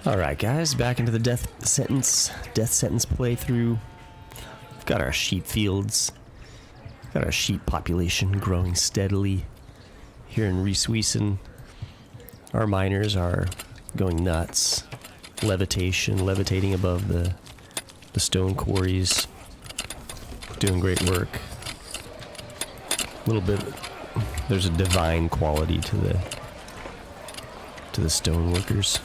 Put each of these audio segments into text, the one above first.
Alright guys, back into the death sentence playthrough. We've got our sheep fields. Got our sheep population growing steadily here in Reesweisen. Our miners are going nuts. Levitating above the stone quarries. Doing great work. A little bit, there's a divine quality to the stone workers.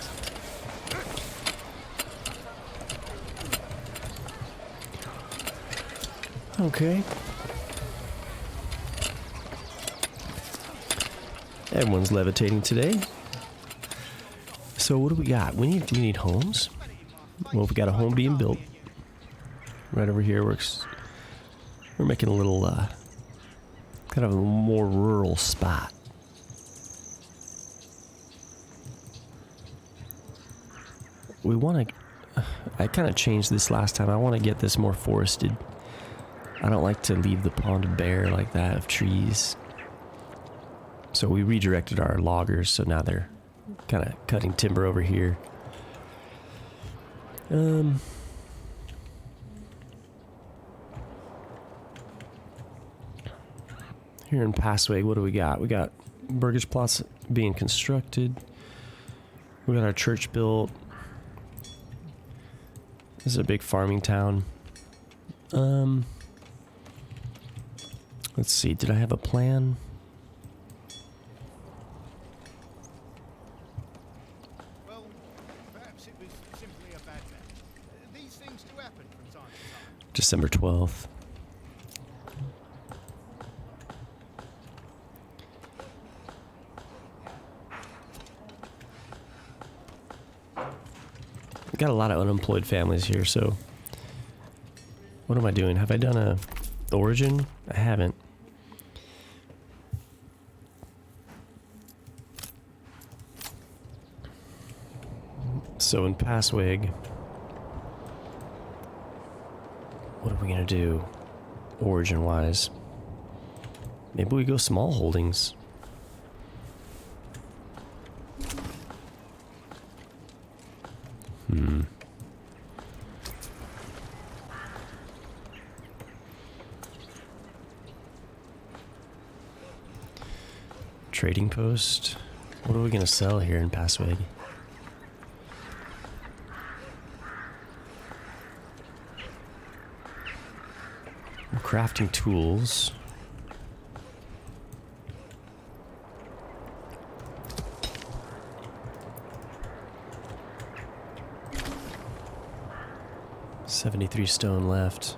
Okay. Everyone's levitating today. So what do we got? We need homes. Well, we got a home being built. Right over here we're making a little kind of a more rural spot. We want to I kind of changed this last time. I want to get this more forested. I don't like to leave the pond bare like that of trees. So we redirected our loggers, so now they're kind of cutting timber over here. Here in Passweg, what do we got? We got burgage plots being constructed. We got our church built. This is a big farming town. Let's see, did I have a plan? Well, perhaps it was simply a bad day. These things do happen from time to time. December 12th. Got a lot of unemployed families here, so what am I doing? Have I done a origin? I haven't. So in Passweg, what are we gonna do origin wise? Maybe we go small holdings. Trading post. What are we gonna sell here in Passweg? Crafting tools. $73 stone left.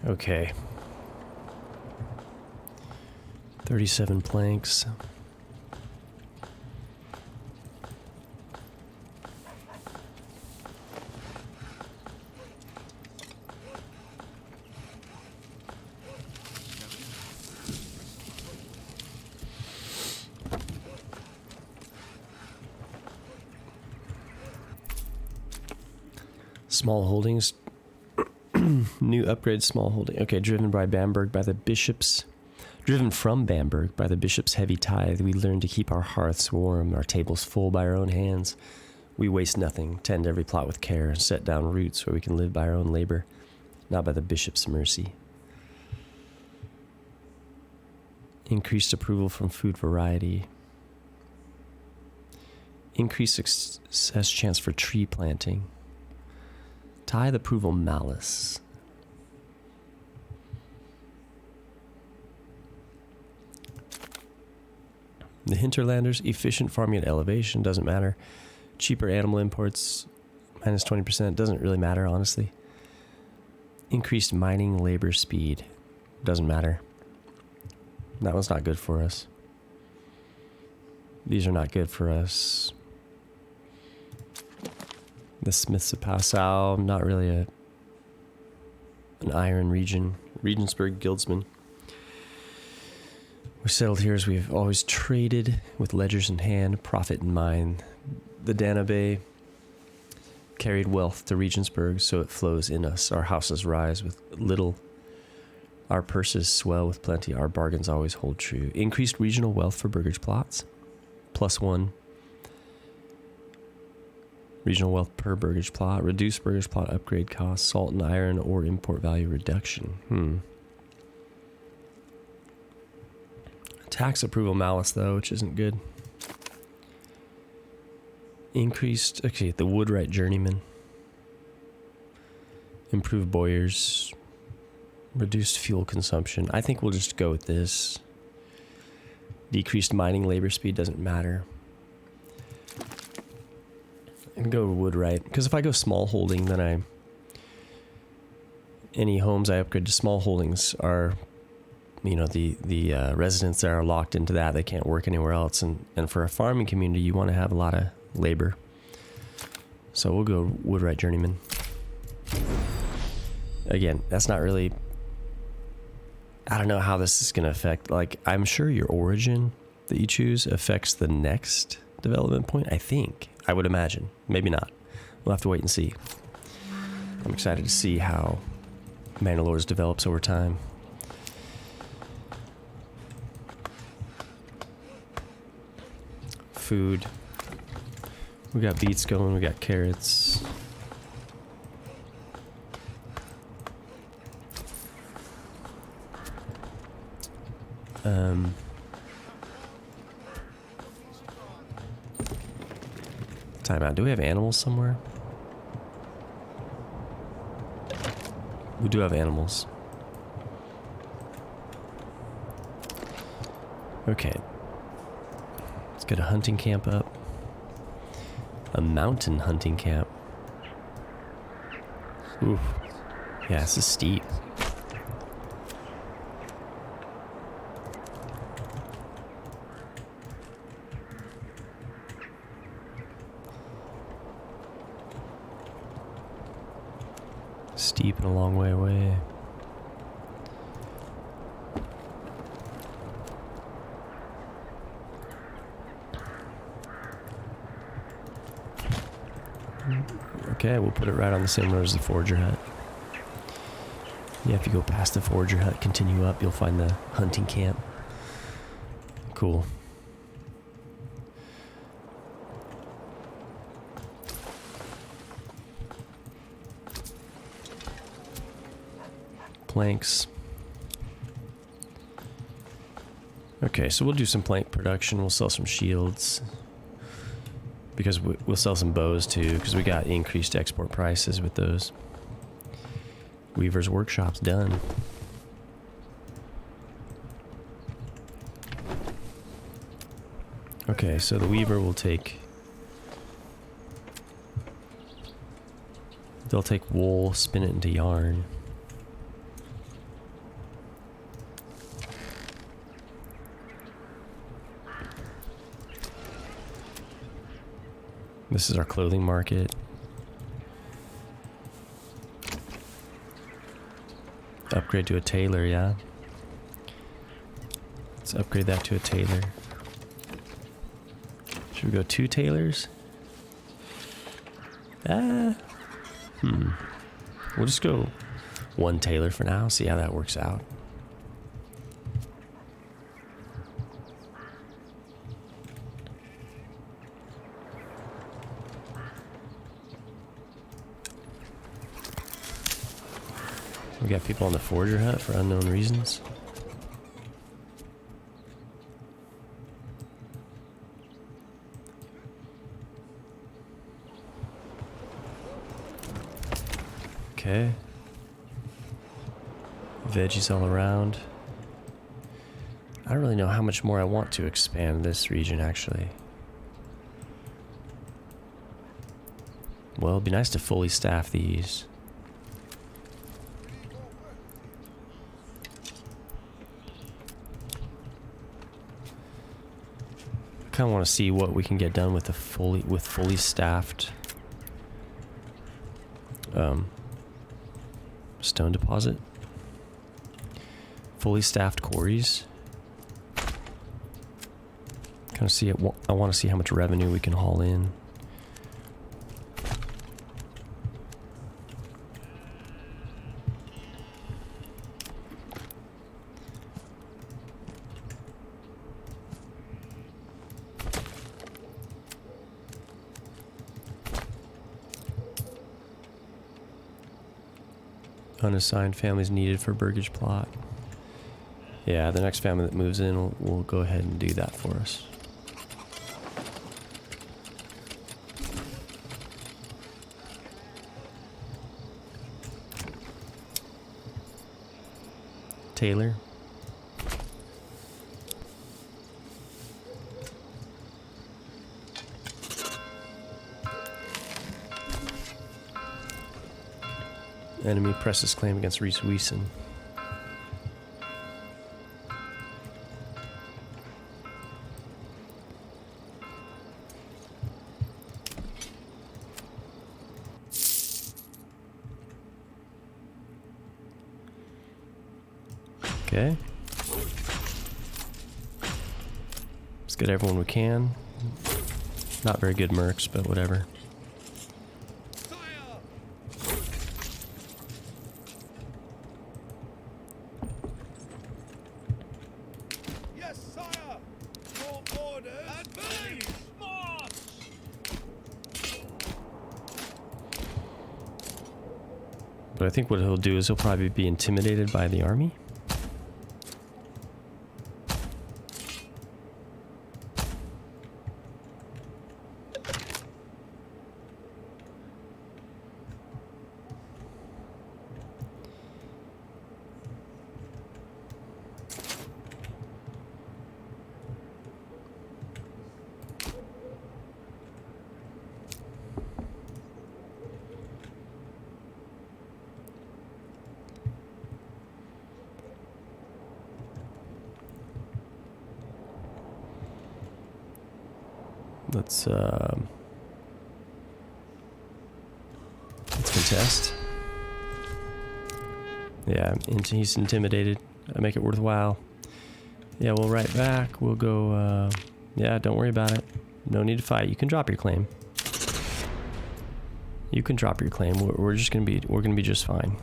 Okay. 37 planks. Small holdings. New upgrade small holding. Okay, driven from Bamberg by the bishops' heavy tithe, we learn to keep our hearths warm, our tables full by our own hands. We waste nothing, tend every plot with care, and set down roots where we can live by our own labor, not by the bishop's mercy. Increased approval from food variety. Increased success chance for tree planting. Tithe approval malice. The hinterlanders, efficient farming at elevation, doesn't matter. Cheaper animal imports, minus 20%, doesn't really matter, honestly. Increased mining labor speed, doesn't matter. That one's not good for us. These are not good for us. The Smiths of Passau, not really an iron region. Regensburg Guildsman. We settled here as we've always traded, with ledgers in hand, profit in mind. The Danube, carried wealth to Regensburg, so it flows in us. Our houses rise with little. Our purses swell with plenty. Our bargains always hold true. Increased regional wealth for burgage plots. +1. Regional wealth per burgage plot. Reduced burgage plot upgrade costs. Salt and iron or import value reduction. Tax approval malice, though, which isn't good. Increased... Okay, the Woodwright Journeyman. Improved bowyers. Reduced fuel consumption. I think we'll just go with this. Decreased mining labor speed doesn't matter. And go Woodwright. Because if I go small holding, then any homes I upgrade to small holdings are... You know, the residents that are locked into that, they can't work anywhere else. And for a farming community, you want to have a lot of labor. So we'll go Woodwright Journeyman. Again, that's not really... I don't know how this is going to affect... Like, I'm sure your origin that you choose affects the next development point. I think. I would imagine. Maybe not. We'll have to wait and see. I'm excited to see how Manor develops over time. Food. We got beets going, we got carrots. Time out. Do we have animals somewhere? We do have animals. Okay. Let's get a hunting camp up. A mountain hunting camp. Ooh. Yeah, this is steep. Steep and a long way away. Okay, we'll put it right on the same road as the forager hut. Yeah, if you go past the forager hut, continue up, you'll find the hunting camp. Cool. Planks. Okay, so we'll do some plank production. We'll sell some shields. Because we'll sell some bows too, because we got increased export prices with those. Weaver's Workshop's done. Okay, so the Weaver will take... They'll take wool, spin it into yarn. This is our clothing market. Upgrade to a tailor, yeah. Let's upgrade that to a tailor. Should we go 2 tailors? We'll just go 1 tailor for now, see how that works out. We got people on the forager hut for unknown reasons. Okay. Veggies all around. I don't really know how much more I want to expand this region, actually. Well, it'd be nice to fully staff these. Kind of want to see what we can get done with the fully staffed stone deposit. Fully staffed quarries. Kind of see it. I want to see how much revenue we can haul in. Unassigned families needed for Burgage plot. Yeah, the next family that moves in will go ahead and do that for us. Taylor. Enemy presses claim against Reese Weeson. Okay. Let's get everyone we can. Not very good mercs, but whatever. But I think what he'll do is he'll probably be intimidated by the army. Let's contest. Yeah, he's intimidated. I make it worthwhile. Yeah, we'll write back. We'll go, yeah, don't worry about it. No need to fight. You can drop your claim. You can drop your claim. We're just gonna be, we're gonna be just fine.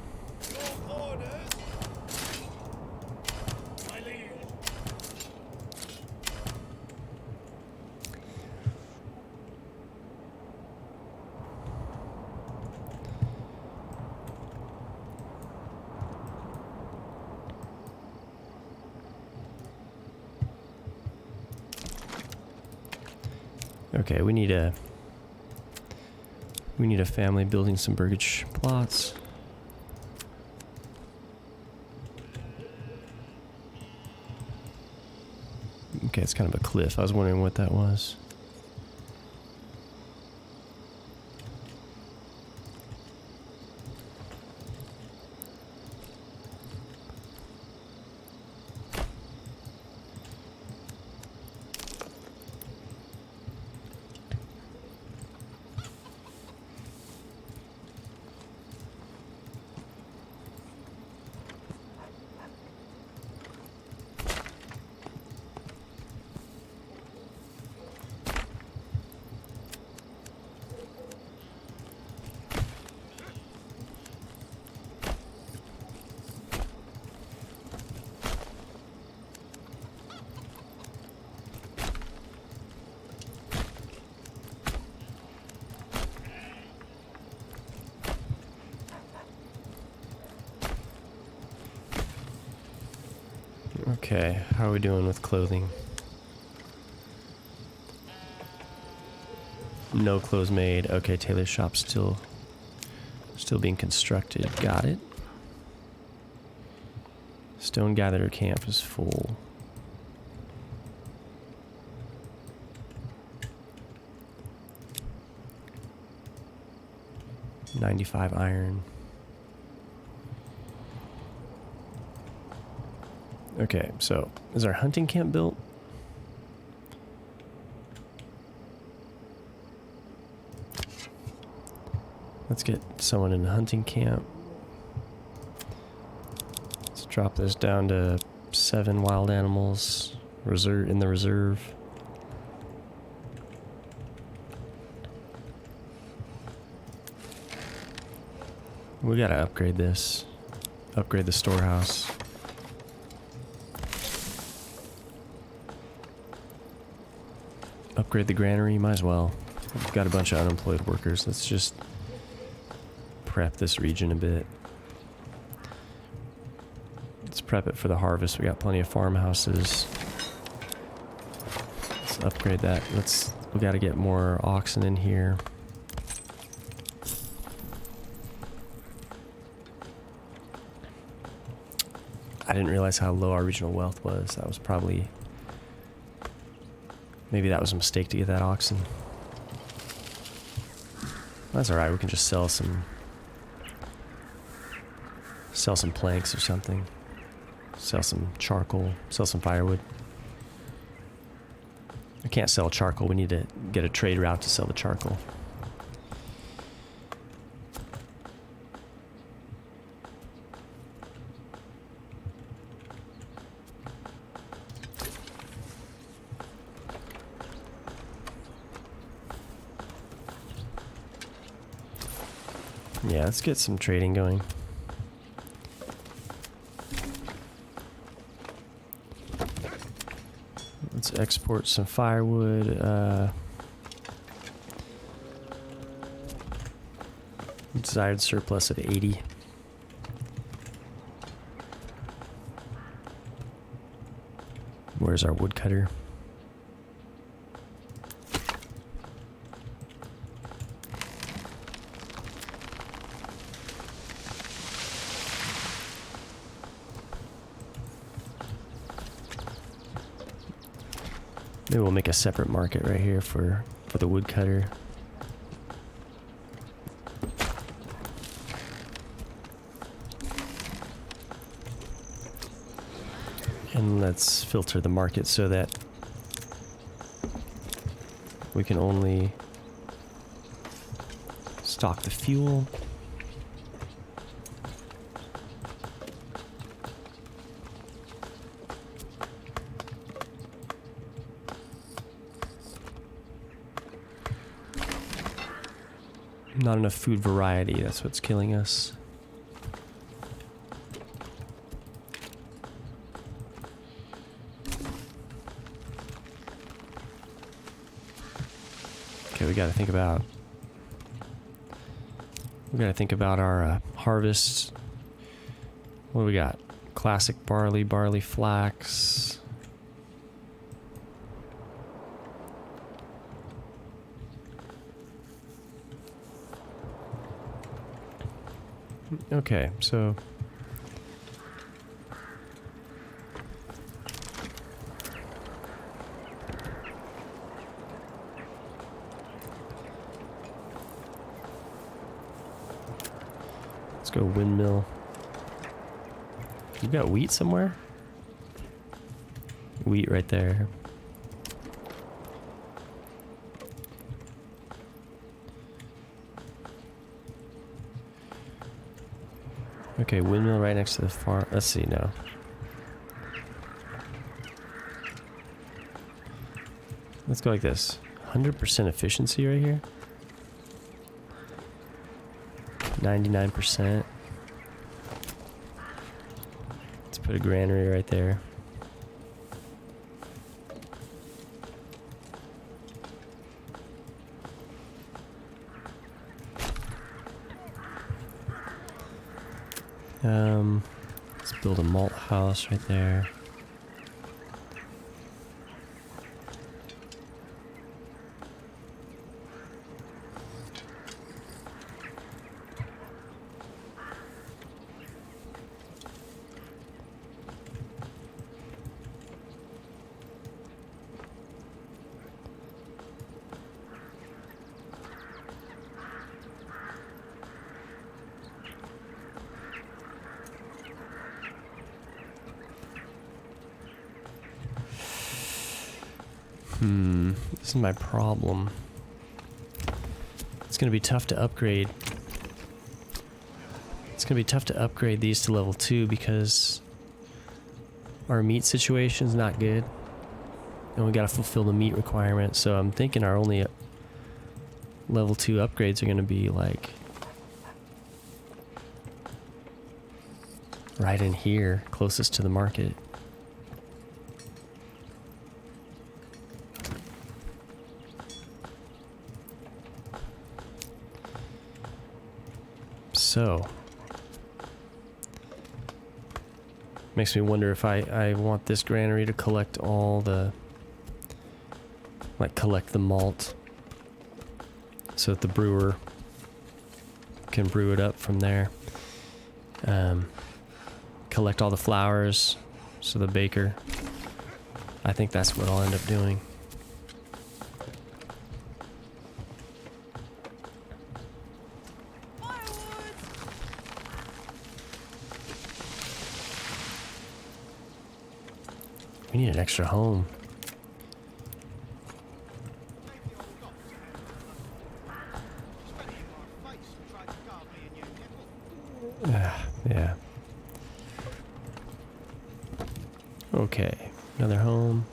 Okay, we need a family building some burgage plots. Okay, it's kind of a cliff. I was wondering what that was. Okay, how are we doing with clothing? No clothes made. Okay, Taylor's shop's still being constructed. Got it. Stone Gatherer camp is full. $95 iron. Okay, so is our hunting camp built? Let's get someone in the hunting camp. Let's drop this down to 7 wild animals in the reserve. We gotta upgrade this. Upgrade the storehouse. Upgrade the granary, might as well. We've got a bunch of unemployed workers. Let's just prep this region a bit. prep it for the harvest. We got plenty of farmhouses. Let's upgrade that. We got to get more oxen in here. I didn't realize how low our regional wealth was. That was probably... Maybe that was a mistake to get that oxen. That's alright, we can just sell some planks or something. Sell some charcoal, sell some firewood. I can't sell charcoal, we need to get a trade route to sell the charcoal. Yeah, let's get some trading going. Let's export some firewood. Desired surplus of 80. Where's our woodcutter? Maybe we'll make a separate market right here for the woodcutter. And let's filter the market so that we can only stock the fuel. Not enough food variety, that's what's killing us. Okay, we gotta think about our harvest. What do we got? Classic barley, barley flax. Okay, so let's go windmill. You got wheat somewhere? Wheat right there. Okay, windmill right next to the farm. Let's see now. Let's go like this. 100% efficiency right here. 99%. Let's put a granary right there. Let's build a malt house right there. This is my problem. It's gonna be tough to upgrade. It's gonna be tough to upgrade these to level 2 because our meat situation's not good. And we gotta fulfill the meat requirement, so I'm thinking our only level 2 upgrades are gonna be like right in here, closest to the market. So, Makes me wonder if I want this granary to collect all the... Like, collect the malt. So that the brewer can brew it up from there. Collect all the flours, so the baker... I think that's what I'll end up doing. We need an extra home. Yeah. Okay, another home.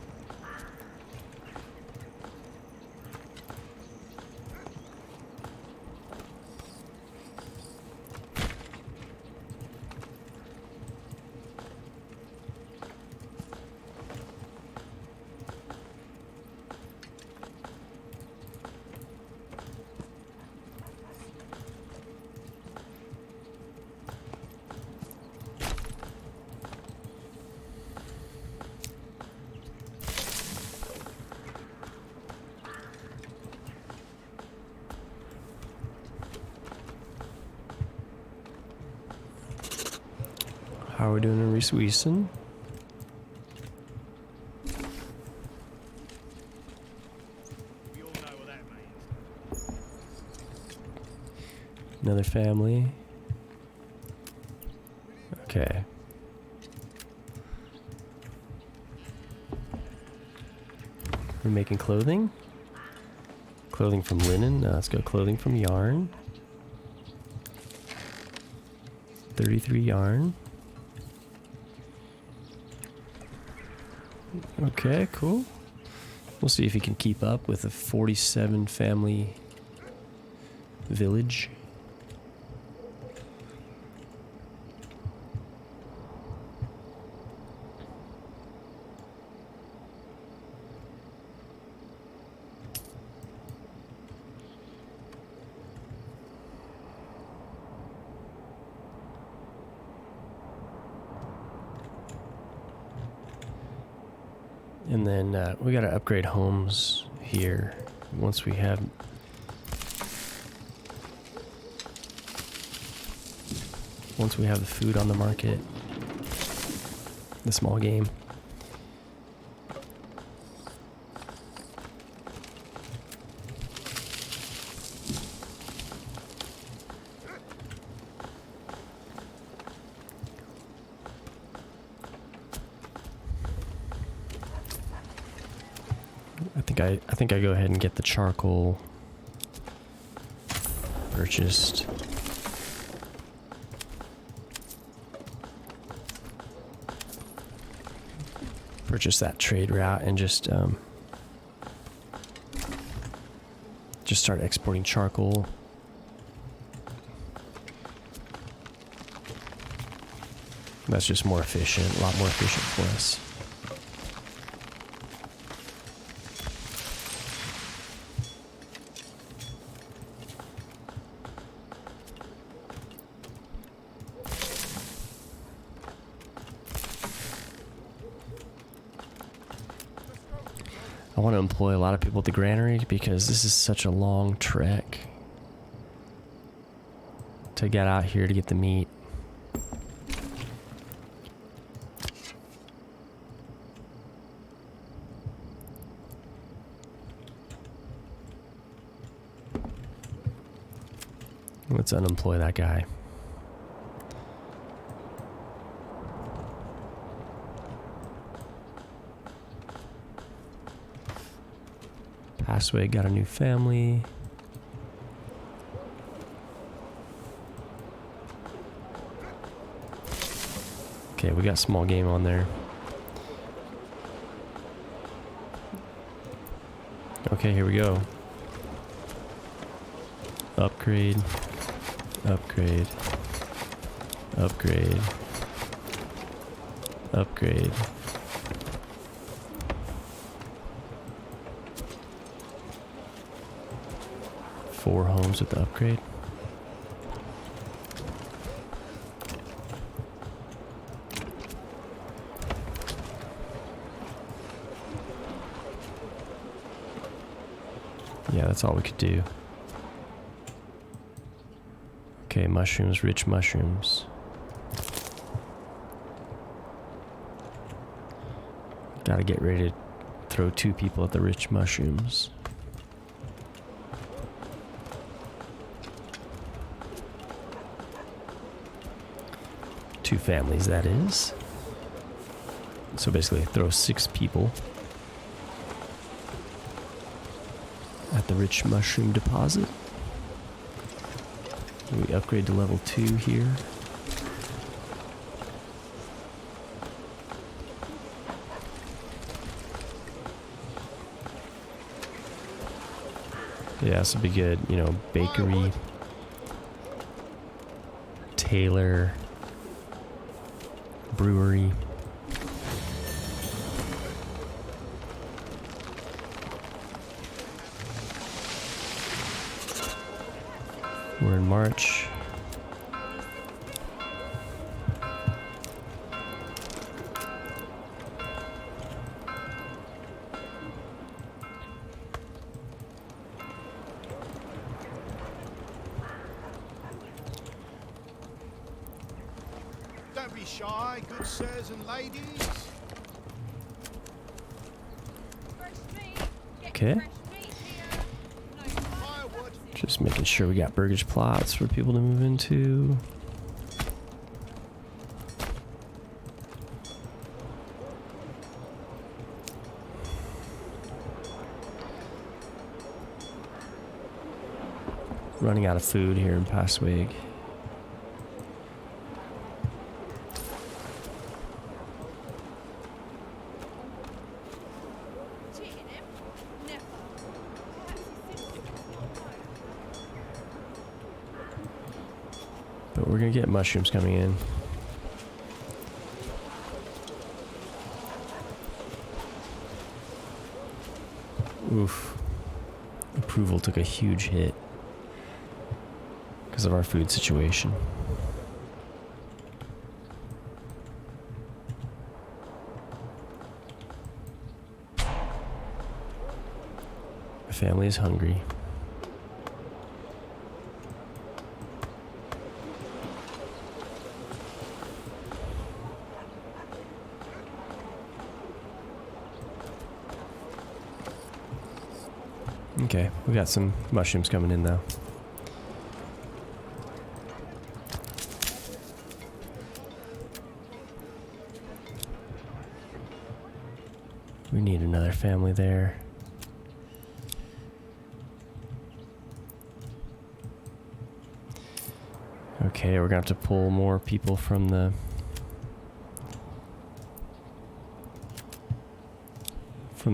How are we doing in Reese-Weeson? We all know what that means. Another family. Okay. We're making clothing? Clothing from linen? Let's go clothing from yarn. 33 yarn. Okay, cool. We'll see if he can keep up with a 47 family village. And then we gotta upgrade homes here once we have the food on the market. The small game. I think I go ahead and get the charcoal purchased. Purchase that trade route and just start exporting charcoal. That's just more efficient, a lot more efficient for us. I want to employ a lot of people at the granary because this is such a long trek to get out here to get the meat. Let's unemploy that guy. Passway got a new family. Okay, we got small game on there. Okay, here we go. Upgrade. Upgrade. Upgrade. Upgrade. Four homes with the upgrade. That's all we could do. Okay, mushrooms, rich mushrooms. Gotta get ready to throw 2 people at the rich mushrooms. Two families, that is. So basically throw 6 people at the rich mushroom deposit. We upgrade to level 2 here. Yeah, this will be good. You know, bakery, tailor, brewery. We're in March. Don't be shy, good sirs and ladies. Okay. Firewood. Just making sure we got burgage plots for people to move into. Running out of food here in Passwig. But we're gonna get mushrooms coming in. Oof. Approval took a huge hit because of our food situation. My family is hungry. Okay, we got some mushrooms coming in though. We need another family there. Okay, we're gonna have to pull more people from the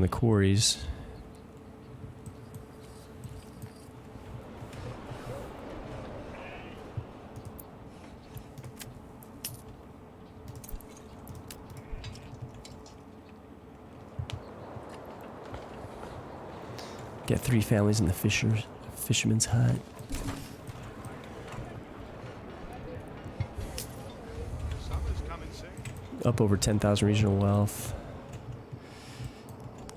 quarries. Get 3 families in the fisherman's hut. Summer's coming soon. Up over 10,000 regional wealth.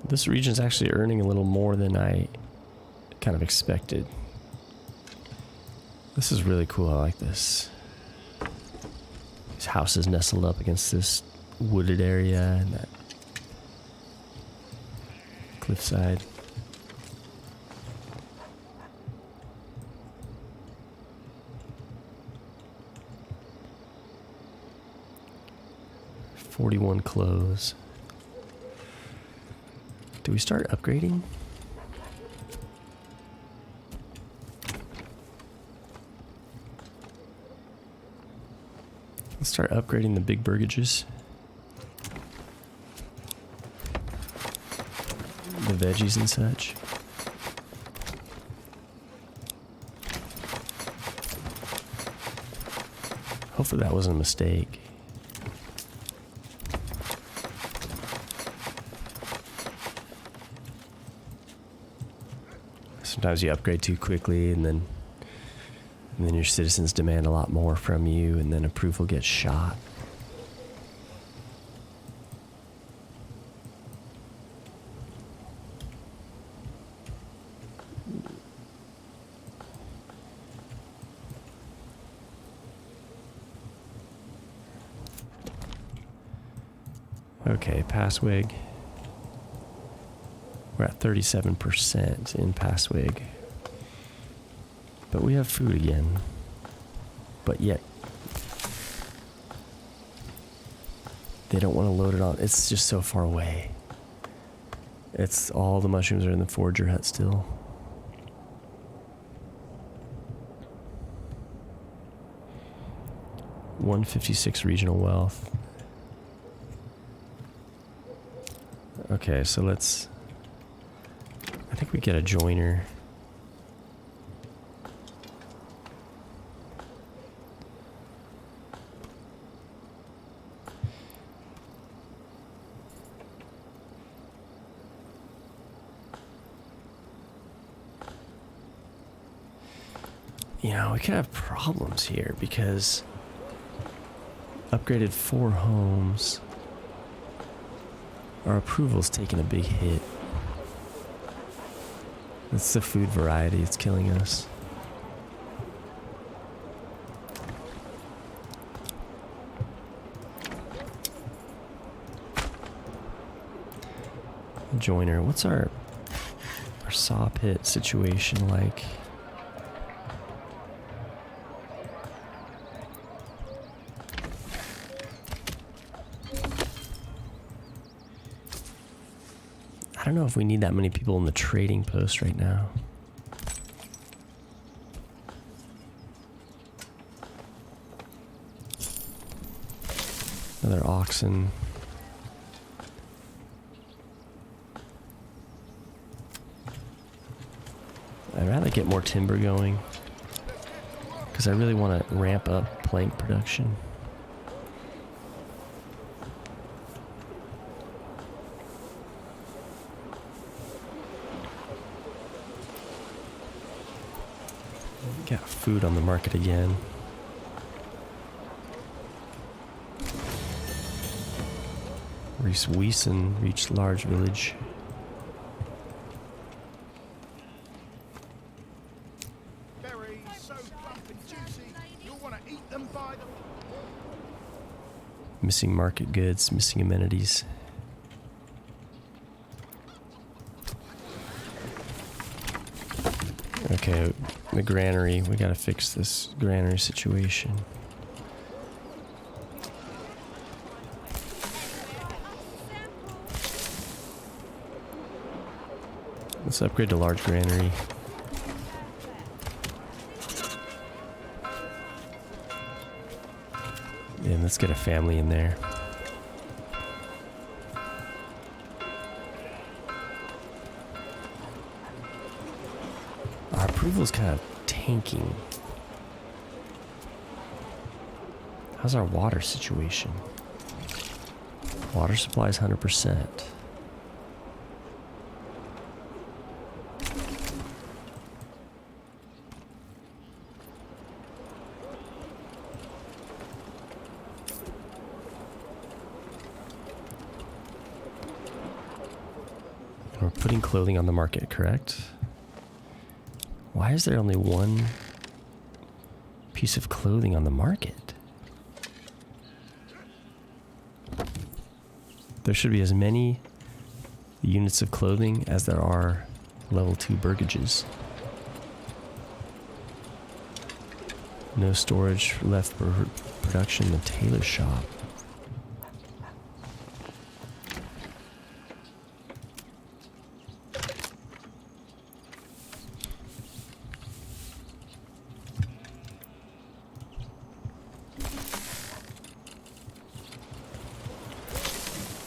This region's actually earning a little more than I kind of expected. This is really cool. I like this. These houses nestled up against this wooded area and that cliffside. $41 clothes. Do we start upgrading? Let's start upgrading the big burgages. The veggies and such. Hopefully that wasn't a mistake. Sometimes you upgrade too quickly and then your citizens demand a lot more from you and then approval gets shot. Okay, Passwig. We're at 37% in Passwig. But we have food again. But yet, they don't want to load it on. It's just so far away. It's all the mushrooms are in the forager hut still. $156 regional wealth. Okay, so let's... I think we get a joiner. You know, we could have problems here because upgraded 4 homes. Our approval's taking a big hit. It's the food variety, it's killing us. Joiner, what's our saw pit situation like? I don't know if we need that many people in the trading post right now. Another oxen. I'd rather get more timber going because I really want to ramp up plank production. Got food on the market again. Reese Wiesen reached large village. Berries so plump and juicy, you'll want to eat them by the... Missing market goods, missing amenities. Okay, the granary. We gotta fix this granary situation. Let's upgrade to large granary. And let's get a family in there. Our approval's kind of tanking. How's our water situation? Water supply is 100%. We're putting clothing on the market, correct? Why is there only one piece of clothing on the market? There should be as many units of clothing as there are level 2 burgages. No storage left for production in the tailor shop.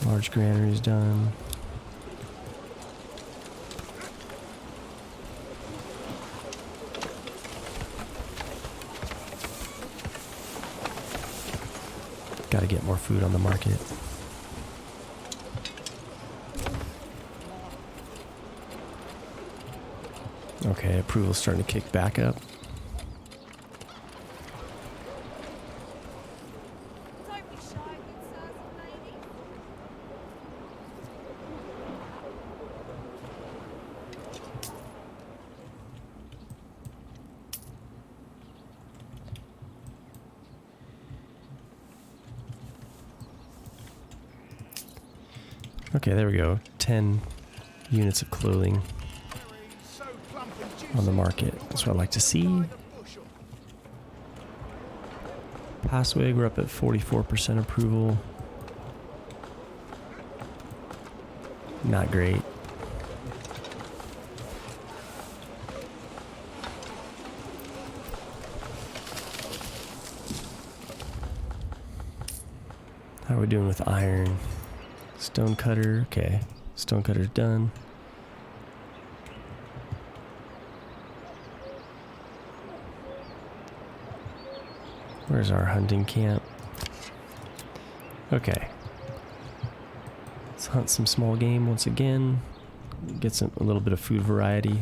Large granary's done. Gotta get more food on the market. Okay, approval's starting to kick back up. Don't be shy, good sirs and ladies. Okay, there we go. 10 units of clothing So plump and juicy. on the market. That's what I like to see. By the bushel. Passwig, we're up at 44% approval. Not great. How are we doing with iron? Stonecutter, okay. Stonecutter's done. Where's our hunting camp? Okay. Let's hunt some small game once again. Get some a little bit of food variety.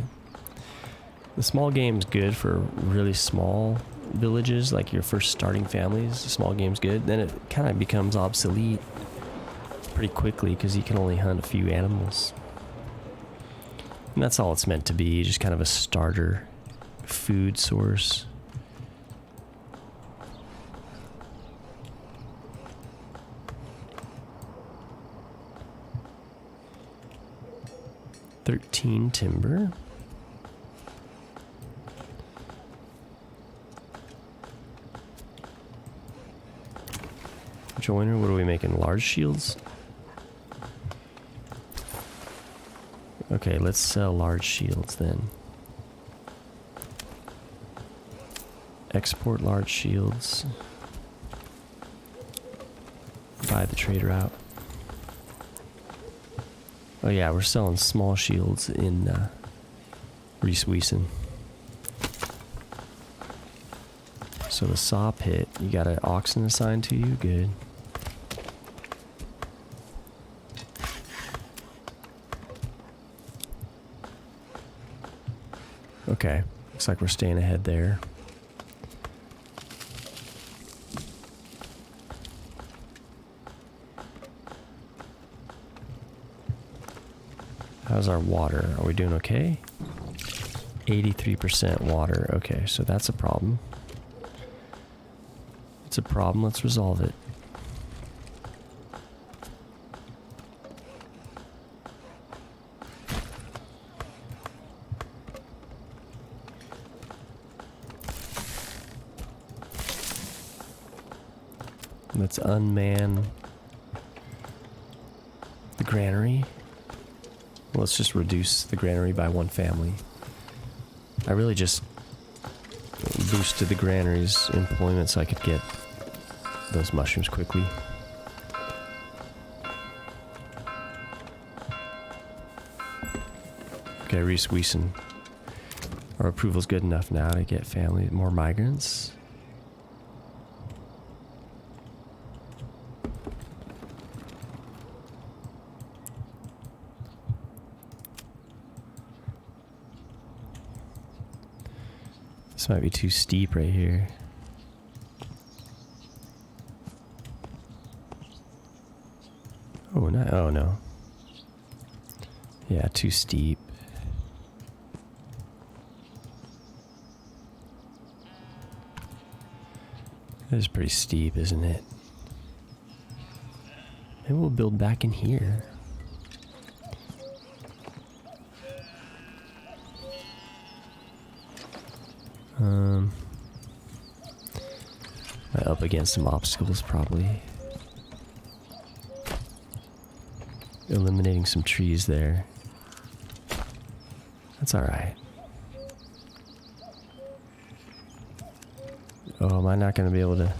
The small game's good for really small villages, like your first starting families. The small game's good. Then it kind of becomes obsolete pretty quickly because you can only hunt a few animals. And that's all it's meant to be, just kind of a starter food source. $13 timber. Joiner, what are we making? Large shields? Okay, let's sell large shields then. Export large shields. Buy the trader out. Oh yeah, we're selling small shields in Reese-Wiesen. So the saw pit, you got an oxen assigned to you? Good. Okay, looks like we're staying ahead there. How's our water? Are we doing okay? 83% water. Okay, so that's a problem. It's a problem, let's resolve it. Let's unman the granary. Let's just reduce the granary by one family. I really just boosted the granary's employment so I could get those mushrooms quickly. Okay, Reese-Wiesen. Our approval's good enough now to get family, more migrants. This might be too steep right here. Oh, no. Oh, no. Yeah, too steep. It is pretty steep, isn't it? Maybe we'll build back in here. Up against some obstacles, probably. Eliminating some trees there. That's alright. Oh, am I not going to be able to...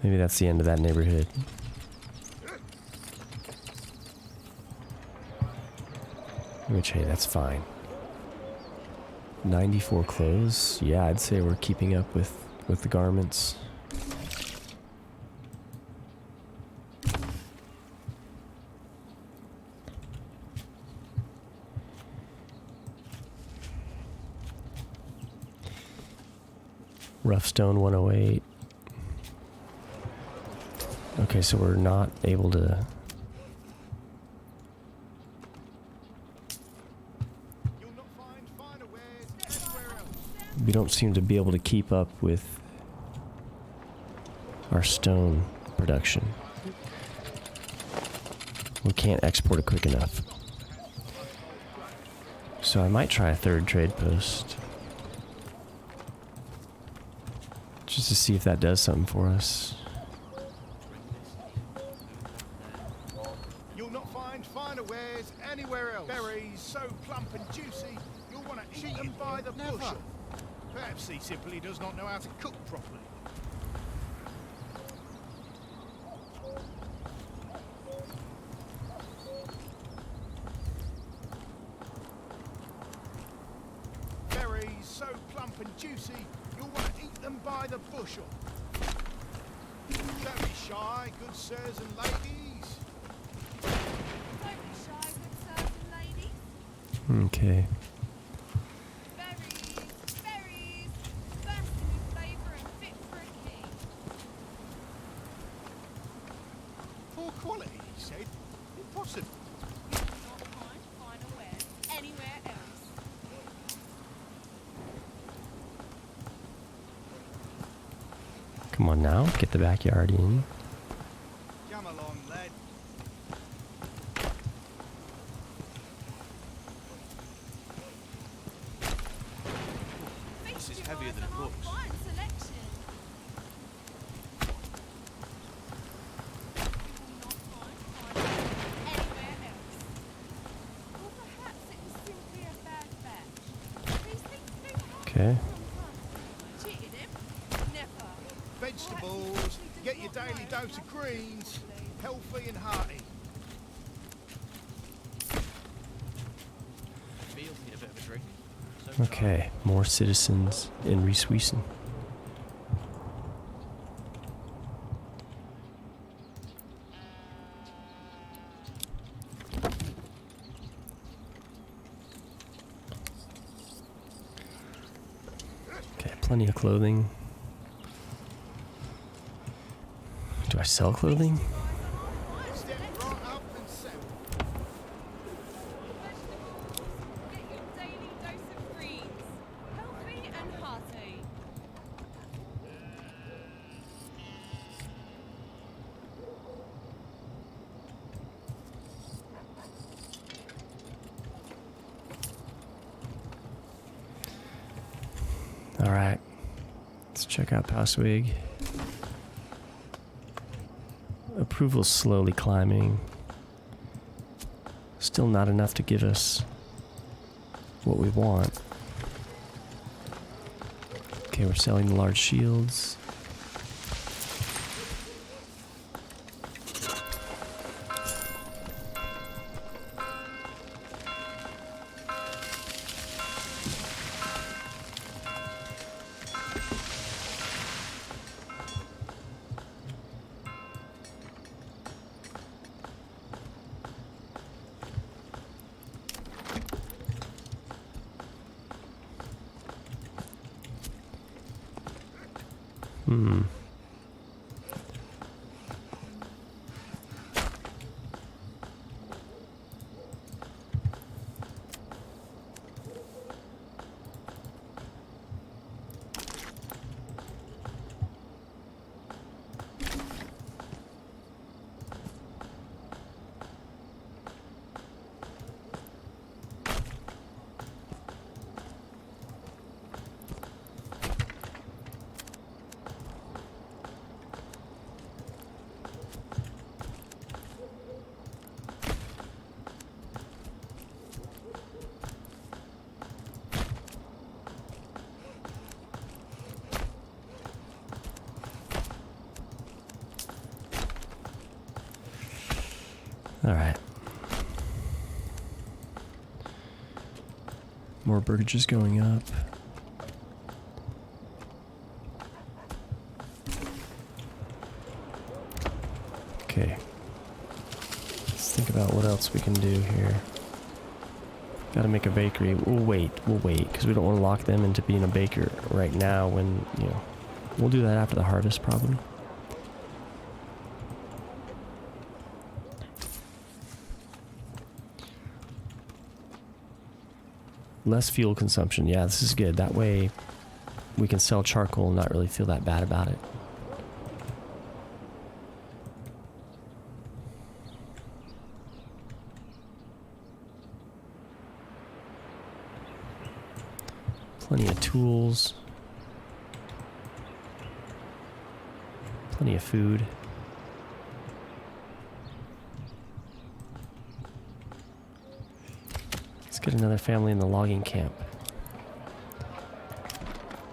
Maybe that's the end of that neighborhood. Which, hey, that's fine. 94 clothes? Yeah, I'd say we're keeping up with the garments. Rough stone 108. Okay, so we're not able to... We don't seem to be able to keep up with our stone production. We can't export it quick enough. So I might try a third trade post. Just to see if that does something for us. You'll not find finer wares anywhere else. Berries so plump and juicy, you'll want to eat them by the bushel. Perhaps he simply does not know how to cook properly. Berries so plump and juicy, you'll want to eat them by the bushel. Don't be shy, good sirs and ladies. Don't be shy, good sirs and ladies. Okay. Berries, berries, bursting with flavour and fit for a king. Poor quality, he said. Impossible. You will not find finer wares anywhere else. Come on now, get the backyard in. Come along, lad. Feast is your heavier eyes than it on our looks. fine selection. You will not find finer wares anywhere else. Or perhaps it was simply a bad batch. These things do happen Okay. sometimes. Cheated him? Never. Vegetables, get your daily dose of greens, healthy and hearty. Fields need a bit of a drink. So Okay, more citizens in Reesweesen. Okay, plenty of clothing. Do I sell clothing? Step right up and settle. Get your daily dose of greens. Healthy and hearty. Alright, let's check out Passwig. Approval's slowly climbing. Still not enough to give us what we want. Okay, we're selling the large shields. Hmm. Alright. More burgages going up. Okay. Let's think about what else we can do here. Gotta make a bakery. We'll wait, because we don't want to lock them into being a baker right now when, you know, we'll do that after the harvest probably. Less fuel consumption. Yeah, this is good. That way we can sell charcoal and not really feel that bad about it. Plenty of tools. Plenty of food. Let's get another family in the logging camp.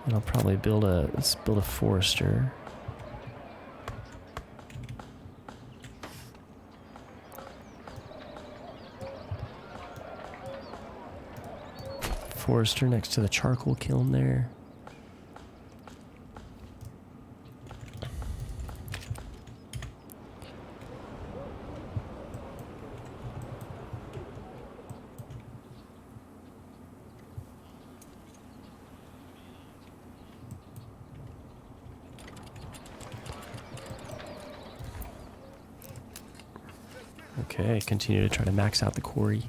And I'll probably let's build a forester. Forester next to the charcoal kiln there. Okay, continue to try to max out the quarry.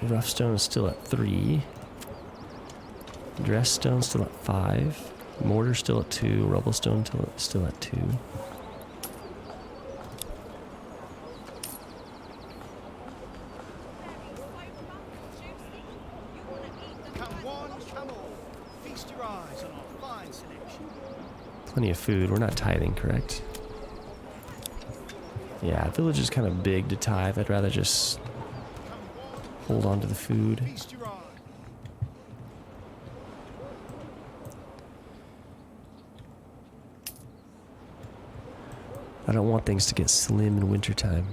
Rough stone is still at 3. Dressed stone still at 5. Mortar still at 2. Rubble stone still at 2. Come one, come all. Feast your eyes on our fine selection. Plenty of food. We're not tithing, correct? Yeah, village is kind of big to tithe. I'd rather just hold on to the food. Feast your eye. I don't want things to get slim in wintertime.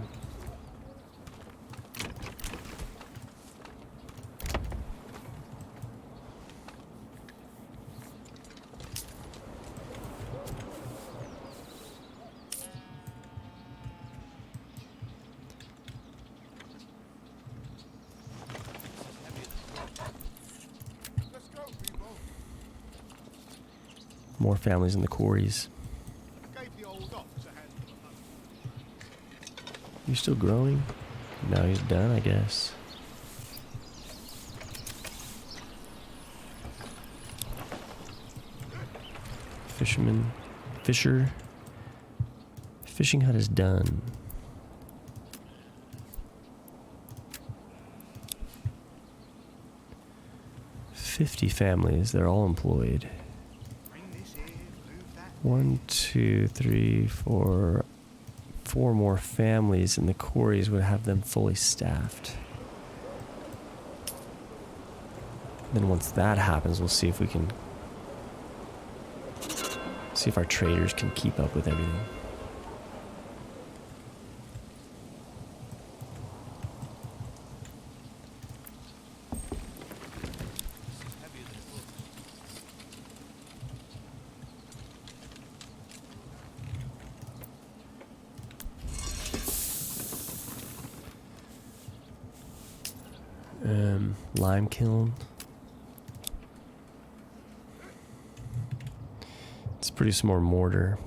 Let's go, people. More families in the quarries. Gave the old ox a handful of money. You still growing? No, he's done, I guess. Fishing hut is done. "50 families, they're all employed. Bring this here, move that. 1, 2, 3, 4. 4 more families in the quarries would have them fully staffed. Then once that happens, we'll see if we can... see if our traders can keep up with everything. Heavier than it looks. Lime kiln. Let's produce some more mortar.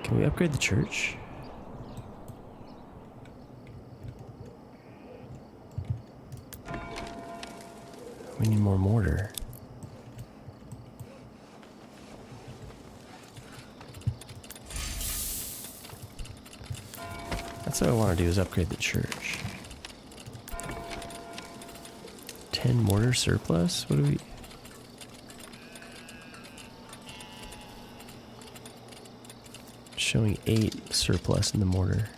Can we upgrade the church? We need more mortar. That's what I want to do, is upgrade the church. 10 mortar surplus? What do we... Showing 8 surplus in the mortar.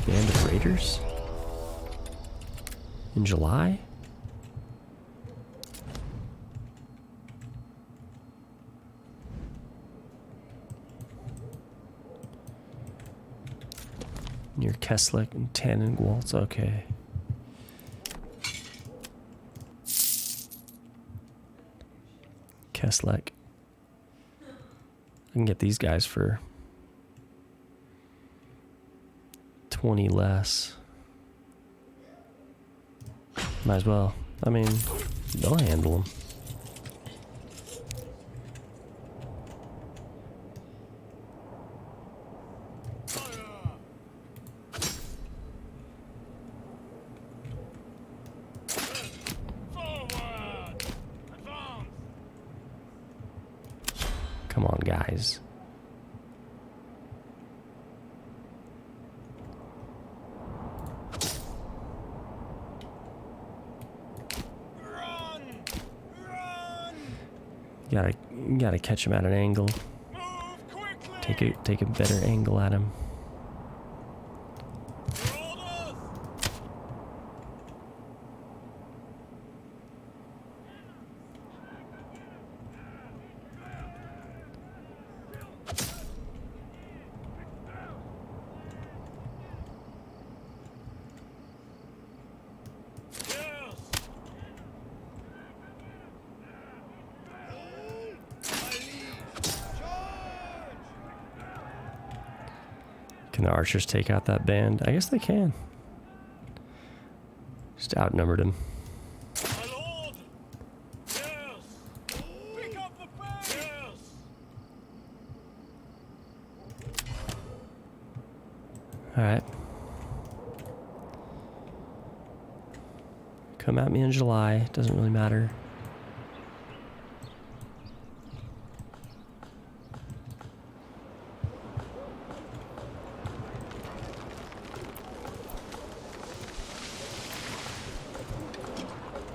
Band of Raiders? In July? Near Kesslek and Tannenwalds, okay. Kesslek. I can get these guys for 20 less. Might as well. I mean, they'll handle them. Come on, guys. Gotta catch him at an angle. Move quickly! Take a better angle at him. Orders! Can the archers take out that band? I guess they can. Just outnumbered him. My lord! Yes! Pick up the pace! Yes! Alright. Come at me in July. Doesn't really matter.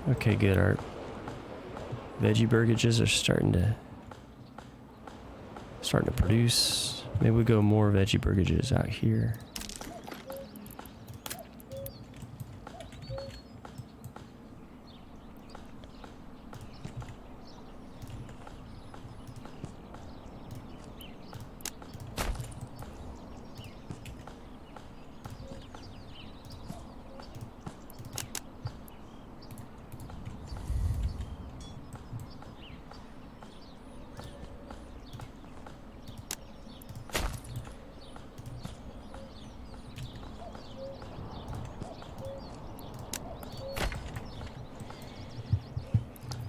Okay, good. Our veggie burgages are starting to produce. Maybe we go more veggie burgages out here.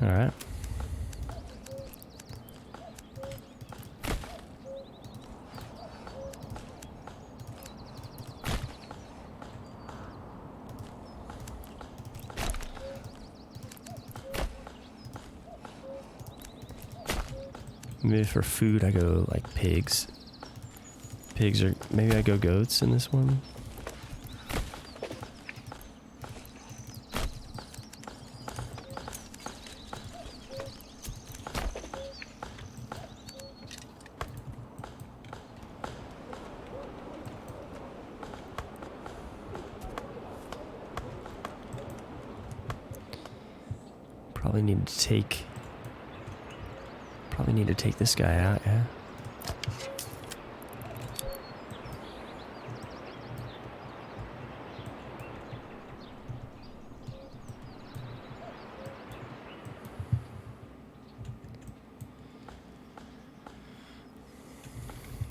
All right. Maybe for food I go like pigs. Pigs, or maybe I go goats in this one. Probably need to take this guy out, yeah.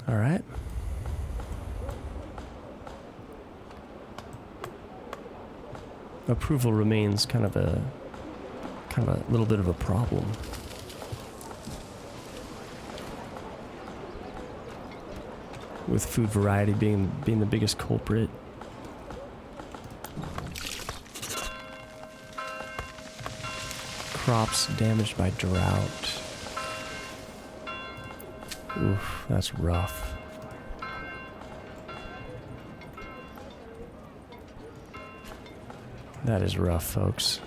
All right. Approval remains kind of a little bit of a problem. With food variety being the biggest culprit. Crops damaged by drought. Oof, that's rough. That is rough, folks.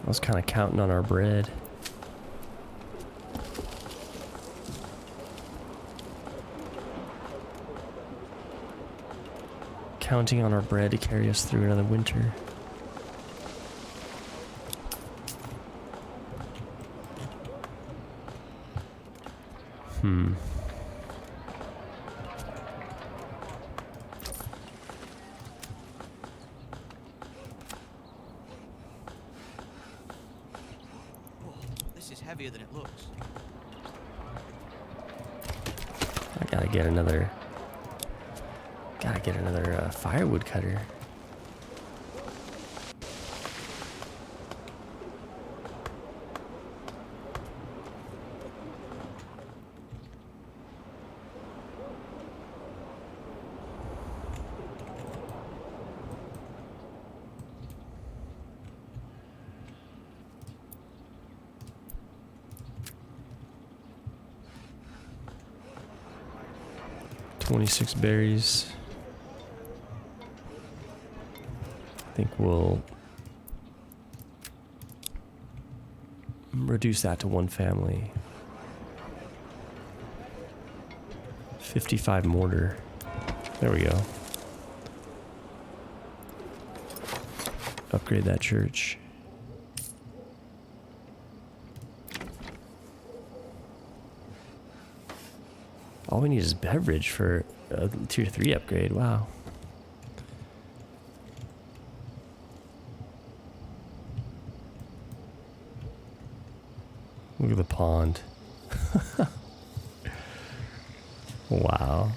I was kind of counting on our bread. Counting on our bread to carry us through another winter. This is heavier than it looks. I gotta get another firewood cutter. 26 berries. I think we'll reduce that to one family. 55 mortar. There we go. Upgrade that church. All we need is beverage for a tier 3 upgrade. Wow. Look at the pond. Wow.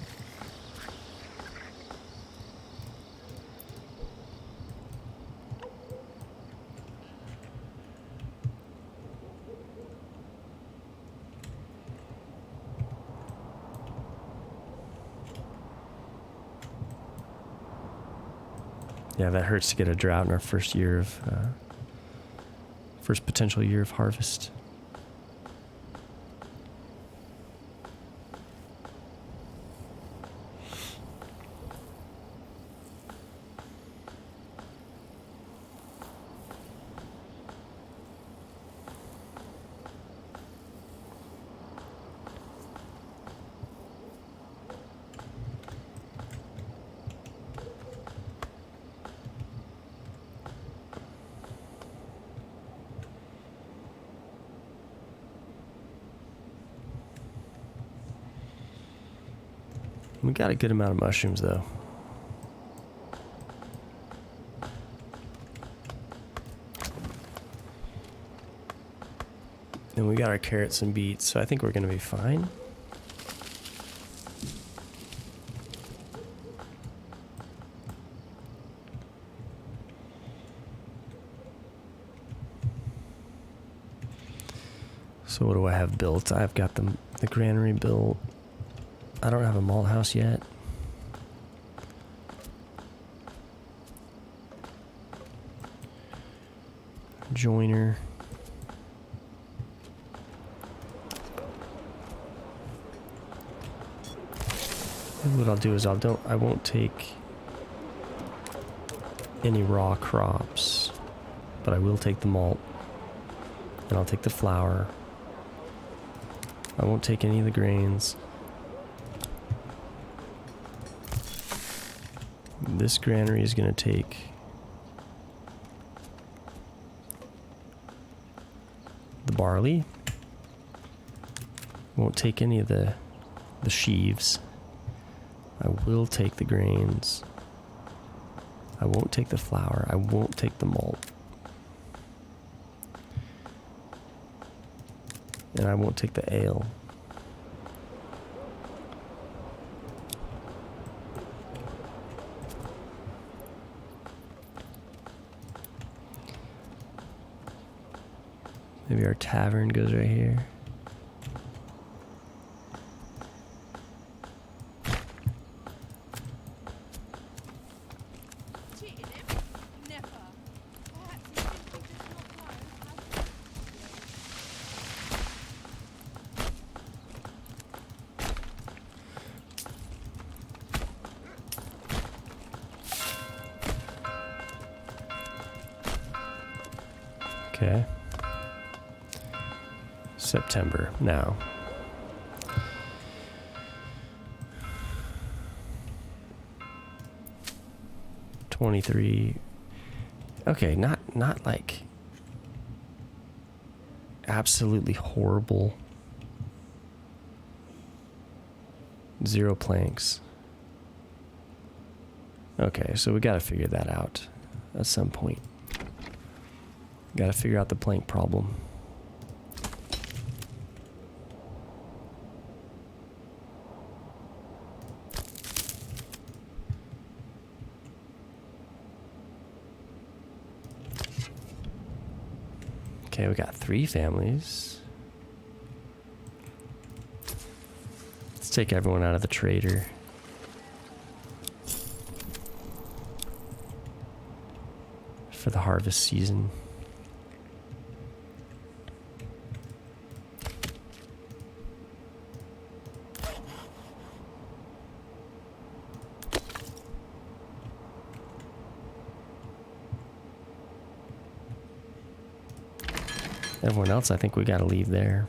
Yeah, that hurts to get a drought in our first year of, first potential year of harvest. We got a good amount of mushrooms, though. And we got our carrots and beets, so I think we're going to be fine. So what do I have built? I've got the granary built. I don't have a malt house yet. Joiner. And what I'll do is I won't take any raw crops, but I will take the malt, and I'll take the flour. I won't take any of the grains. This granary is going to take the barley. Won't take any of the sheaves. I will take the grains. I won't take the flour. I won't take the malt. And I won't take the ale. Maybe our tavern goes right here. Cheated him? Never. Perhaps he simply does not know how to. Okay. September now. $23. Okay, not like absolutely horrible. 0 planks. Okay, so we gotta figure that out at some point. Gotta figure out the plank problem. Okay, we got 3 families. Let's take everyone out of the trader. For the harvest season. Everyone else, I think we gotta leave there.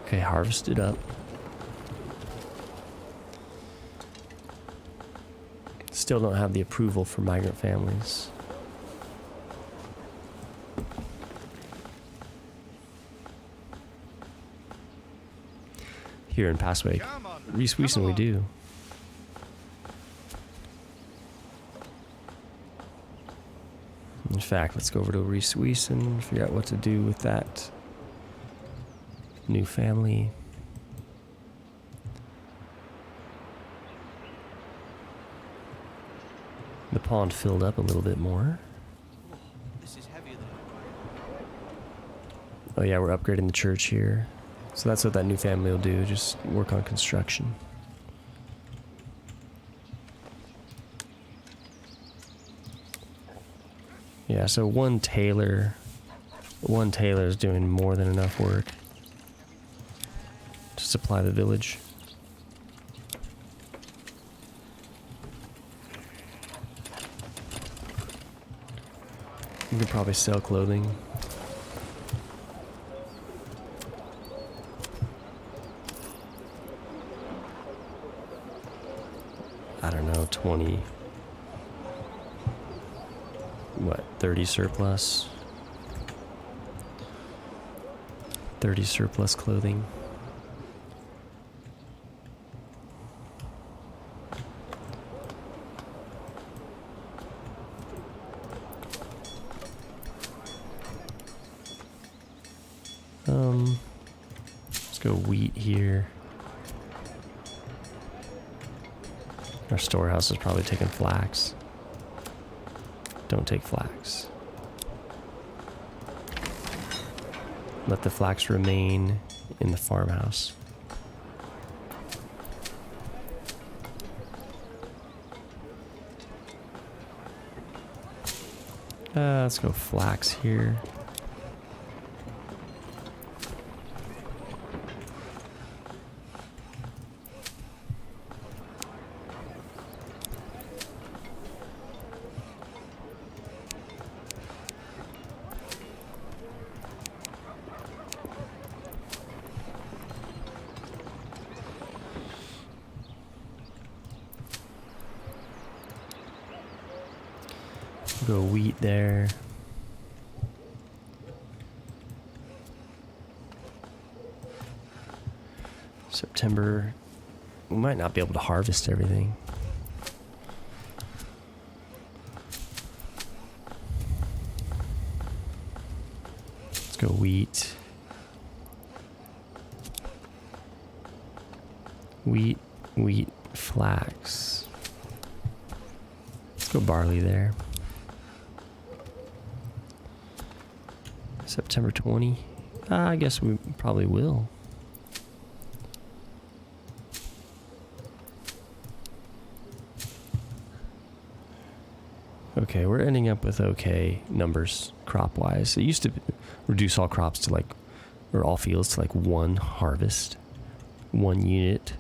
Okay, harvested up. Still don't have the approval for migrant families. Here in Passway, Come on, Reese come Weeson, we on. do. In fact, let's go over to Reese Weeson, figure out what to do with that new family. The pond filled up a little bit more. Oh, this is heavier than Oh yeah, we're upgrading the church here. So that's what that new family will do, just work on construction. Yeah, so one tailor is doing more than enough work to supply the village. You could probably sell clothing. I don't know, 20, what, 30 surplus? 30 surplus clothing. Let's go wheat here. Our storehouse is probably taking flax. Don't take flax. Let the flax remain in the farmhouse. Let's go flax here. Go wheat there. September, we might not be able to harvest everything. Let's go wheat. Wheat, flax. Let's go barley there. September 20. I guess we probably will. Okay, we're ending up with okay numbers crop-wise. It used to reduce all crops to or all fields to one harvest, 1 unit.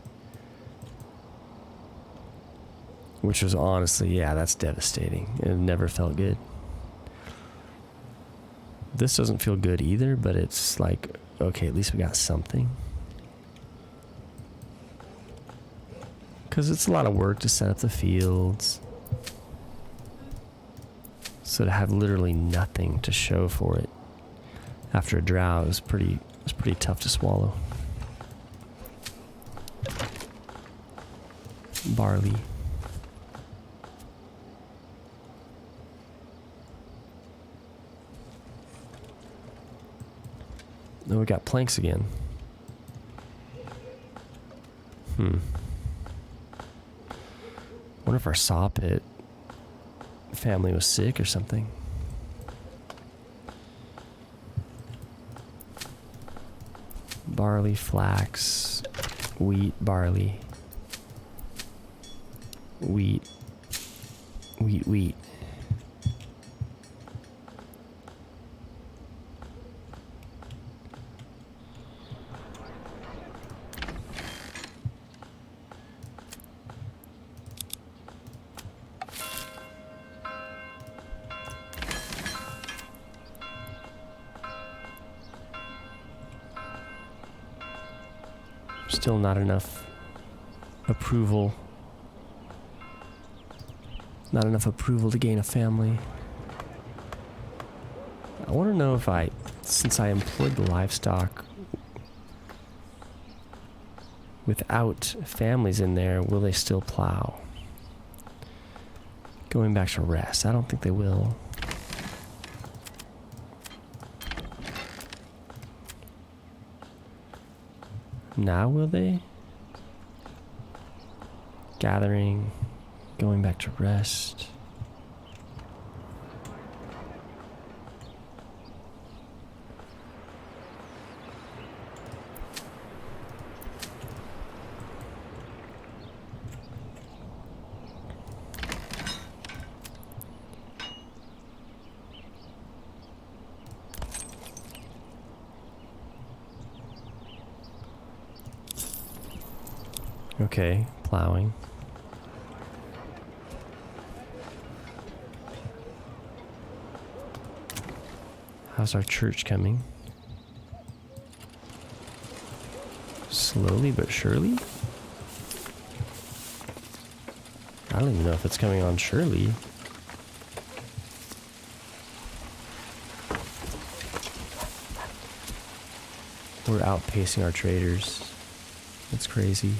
Which was honestly, yeah, that's devastating. It never felt good. This doesn't feel good either, but it's okay, at least we got something. Because it's a lot of work to set up the fields. So to have literally nothing to show for it after a drought was pretty tough to swallow. Barley. Oh, we got planks again. Wonder if our saw pit family was sick or something. Barley, flax, wheat, barley, wheat. Still not enough approval. Not enough approval to gain a family. I want to know if since I employed the livestock without families in there, will they still plow? Going back to rest, I don't think they will. Now will they? Gathering, going back to rest. Okay, plowing. How's our church coming? Slowly but surely? I don't even know if it's coming on surely. We're outpacing our traders. It's crazy.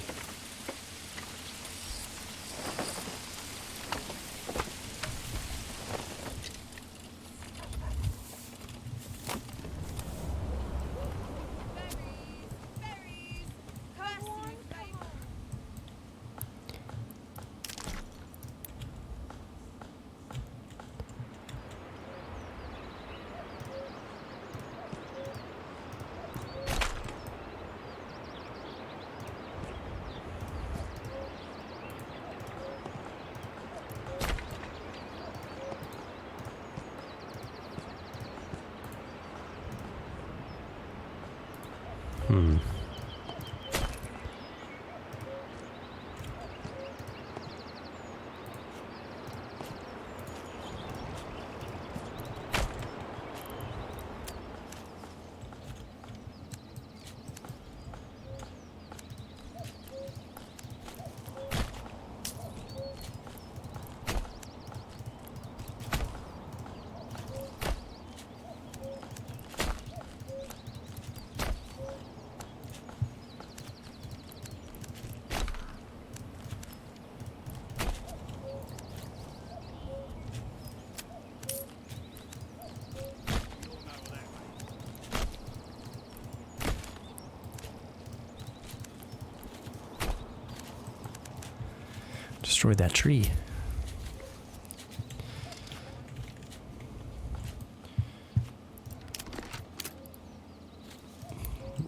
Destroyed that tree.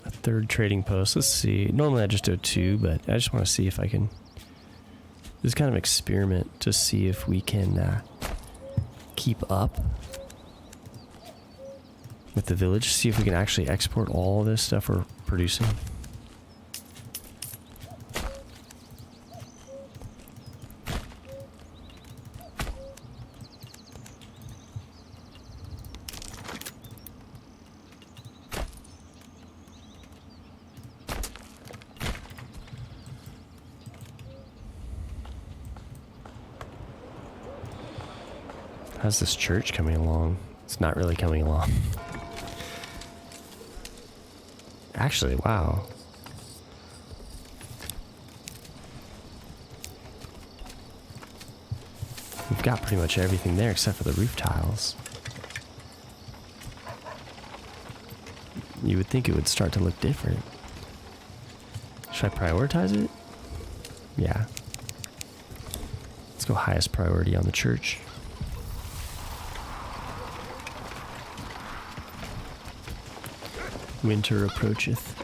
A third trading post. Let's see. Normally I just do 2, but I just want to see if I can. This is kind of an experiment to see if we can keep up with the village. See if we can actually export all this stuff we're producing. How's this church coming along? It's not really coming along. Actually, wow. We've got pretty much everything there except for the roof tiles. You would think it would start to look different. Should I prioritize it? Yeah. Let's go highest priority on the church. Winter approacheth.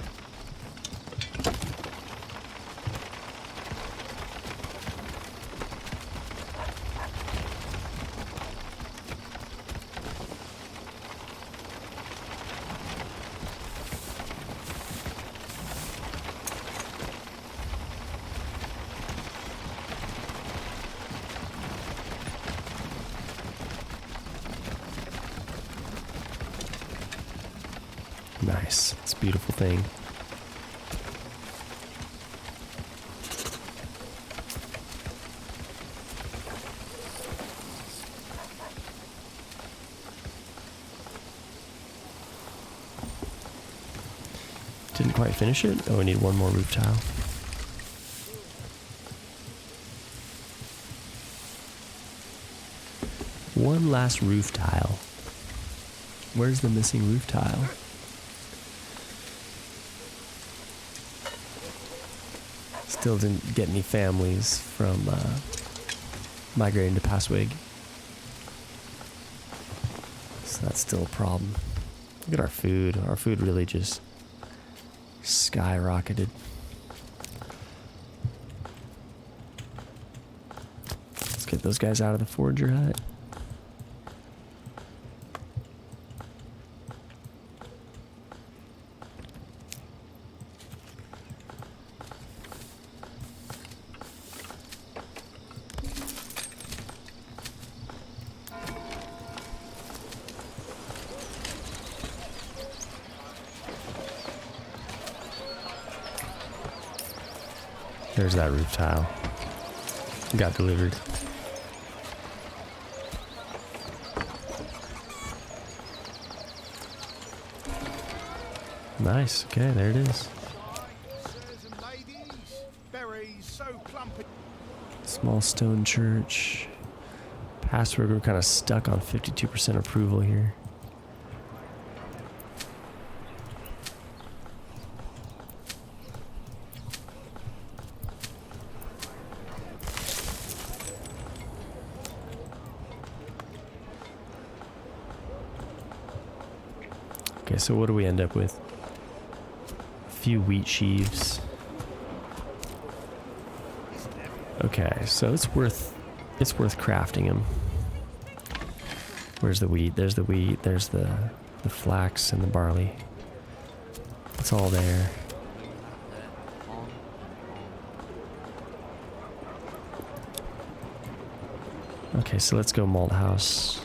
Nice. It's a beautiful thing. Didn't quite finish it. Oh, we need one more roof tile. One last roof tile. Where's the missing roof tile? Still didn't get any families from migrating to Passwig. So that's still a problem. Look at our food. Our food really just skyrocketed. Let's get those guys out of the forager hut. There's that roof tile. Got delivered. Nice. Okay, there it is. Sirs and ladies, berries so plump and Small stone church. Password, we're kind of stuck on 52% approval here. Okay, so what do we end up with? A few wheat sheaves. Okay, so it's worth crafting them. Where's the wheat? There's the wheat. There's the flax and the barley. It's all there. Okay, so let's go malt house.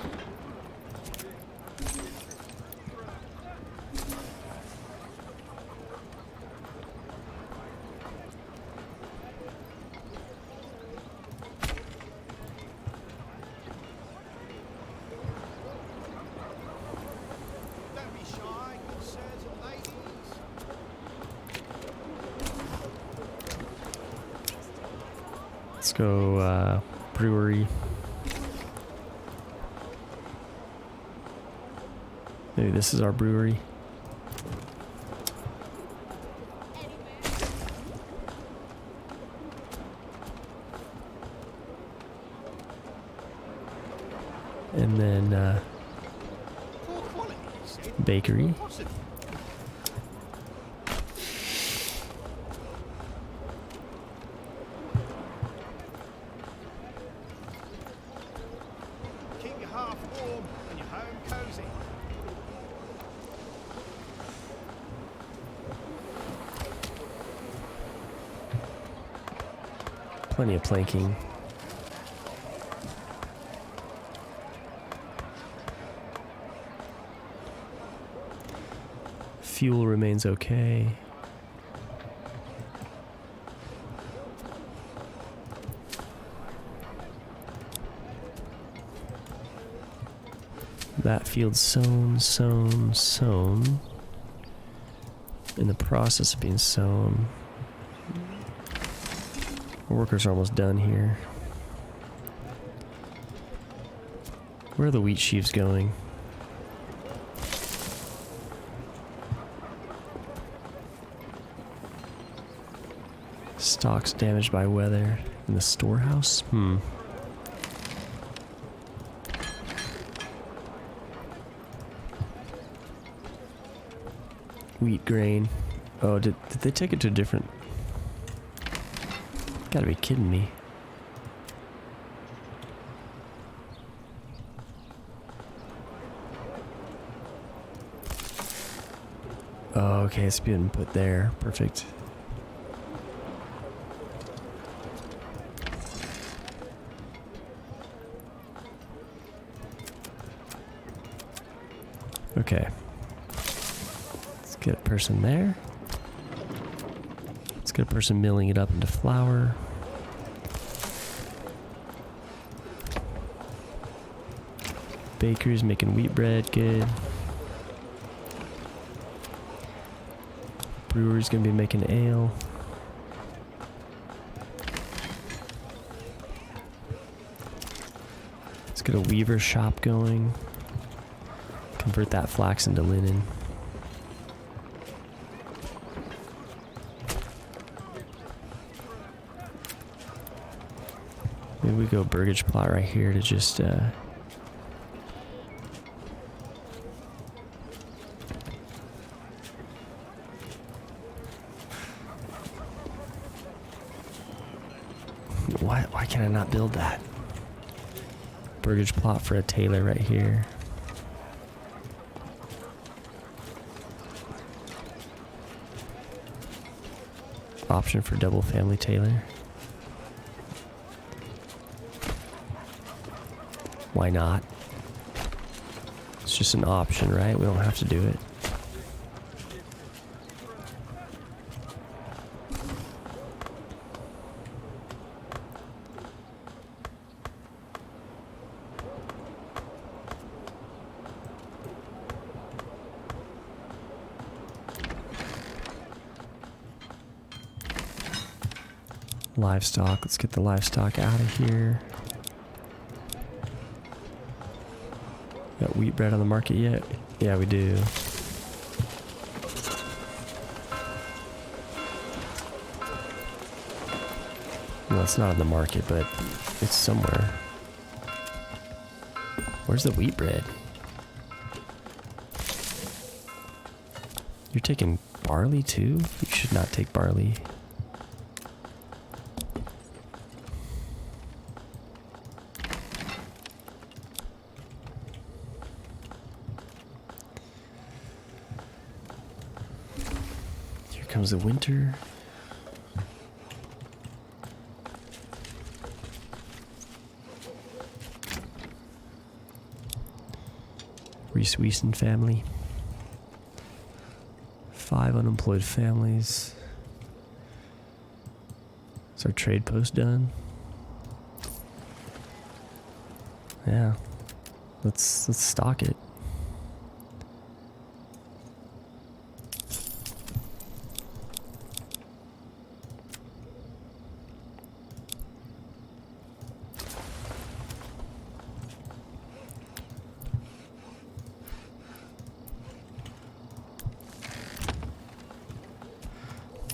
don't be shy, sirs and ladies. Let's go brewery. Maybe this is our brewery. And then Poor quality, you said. bakery. Possibly. Keep your heart warm and your home cozy. Plenty of planking. Fuel remains okay. That field sown. In the process of being sown. Our workers are almost done here. Where are the wheat sheaves going? Stocks damaged by weather in the storehouse? Wheat grain. Oh, did they take it to a different... Gotta be kidding me. Oh, okay, it's being put there. Perfect. Okay. Let's get a person there. Let's get a person milling it up into flour. Baker's making wheat bread, good. brewery's gonna be making ale. Let's get a weaver shop going. Convert that flax into linen. Maybe we go burgage plot right here to just why can I not build that? Burgage plot for a tailor right here. Option for double family tailor. Why not? It's just an option, right? We don't have to do it. Livestock, let's get the livestock out of here. Got wheat bread on the market yet? Yeah, we do. Well, it's not on the market, but it's somewhere. Where's the wheat bread? You're taking barley too? You should not take barley. Comes the winter. Reese Wiesen family. 5 unemployed families. Is our trade post done? Yeah. Let's stock it.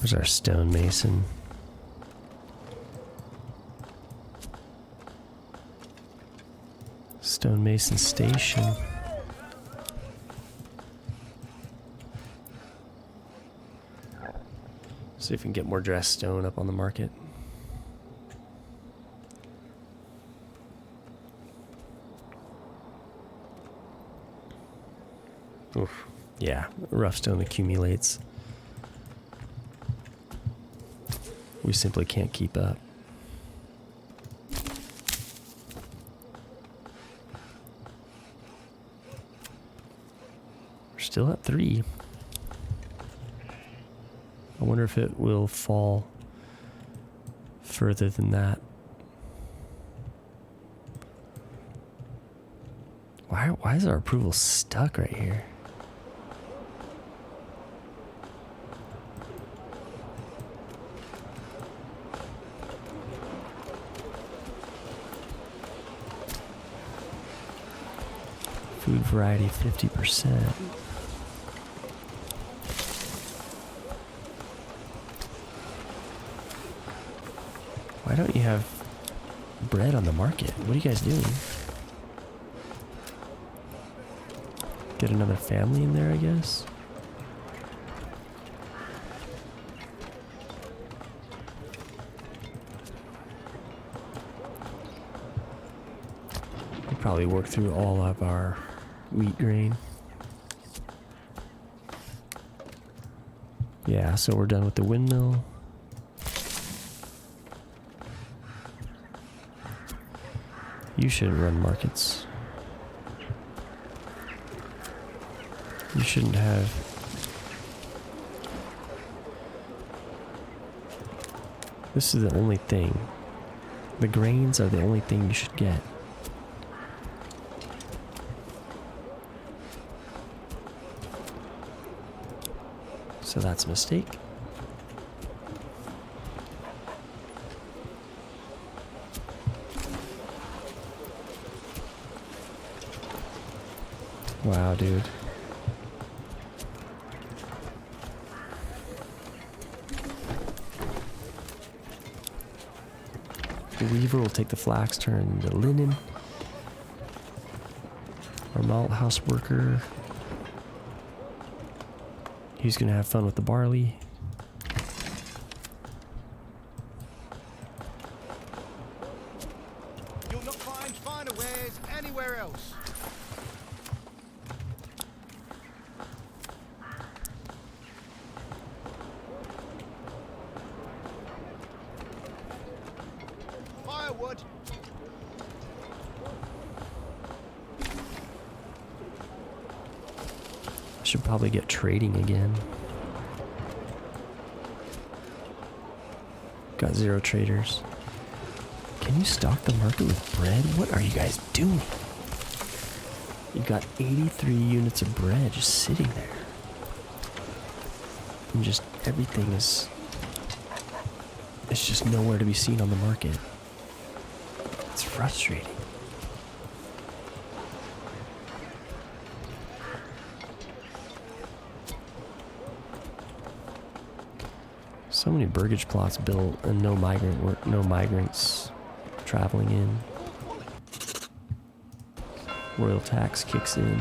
Where's our stonemason? Stonemason station. See if we can get more dressed stone up on the market. Oof. Yeah, rough stone accumulates. We simply can't keep up. We're still at 3. I wonder if it will fall further than that. Why is our approval stuck right here? Food variety 50%. Why don't you have bread on the market? What are you guys doing? Get another family in there, I guess? We'll probably work through all of our wheat grain. Yeah, so we're done with the windmill. You shouldn't run markets. You shouldn't have. This is the only thing. The grains are the only thing you should get. So that's a mistake. Wow, dude. The weaver will take the flax, turn into linen. Our malt house worker. He's gonna have fun with the barley. You'll not find finer wares anywhere else. Firewood. I should probably get trading again. Got 0 traders. Can you stock the market with bread? What are you guys doing? You've got 83 units of bread just sitting there. And just everything is... It's just nowhere to be seen on the market. It's frustrating. So many burgage plots built and no migrants traveling in. Royal tax kicks in.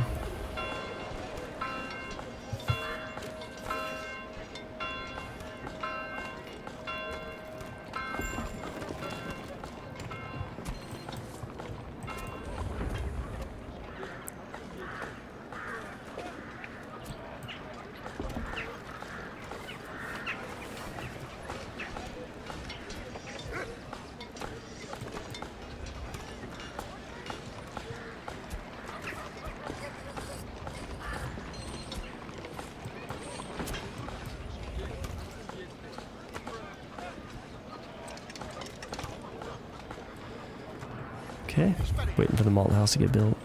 Okay, waiting for the malt house to get built.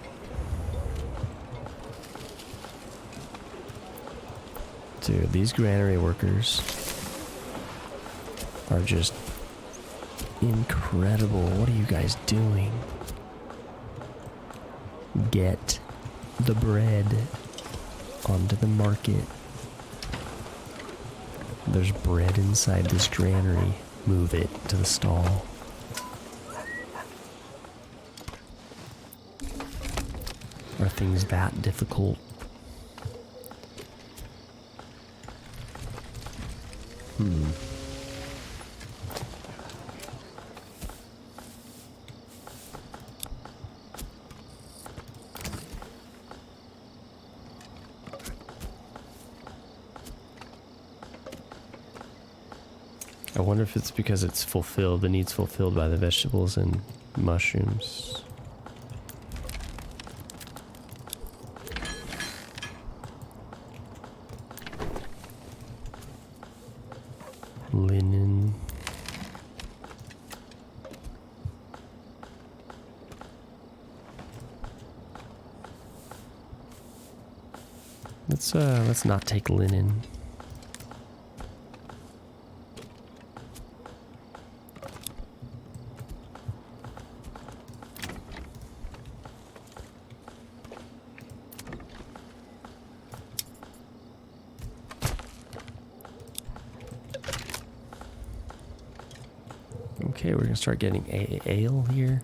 Dude, these granary workers are just incredible. What are you guys doing? Get the bread onto the market. There's bread inside this granary. Move it to the stall. Are things that difficult? I wonder if it's because it's fulfilled, the needs fulfilled by the vegetables and mushrooms. Linen. Let's not take linen. Okay, we're gonna start getting ale here.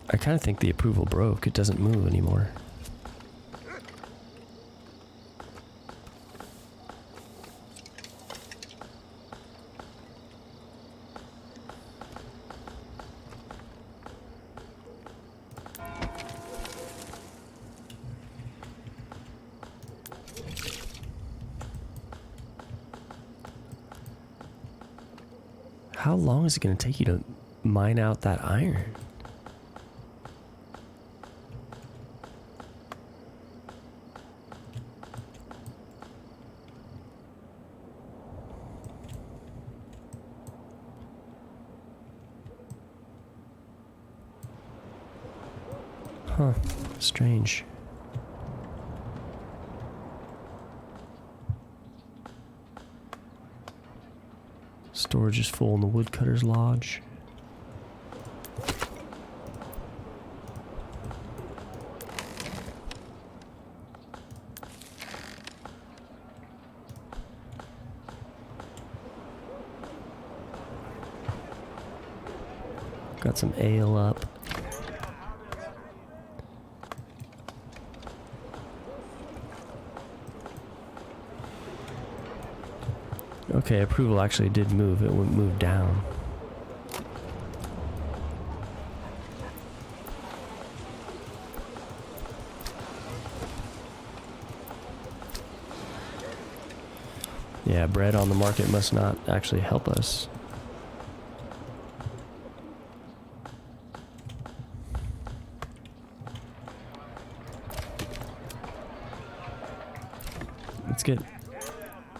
I kind of think the approval broke. It doesn't move anymore. How long is it going to take you to mine out that iron? Huh, strange. Storage is full in the woodcutter's lodge. Got some ale up. Okay, approval actually did move. It wouldn't move down. Yeah, bread on the market must not actually help us.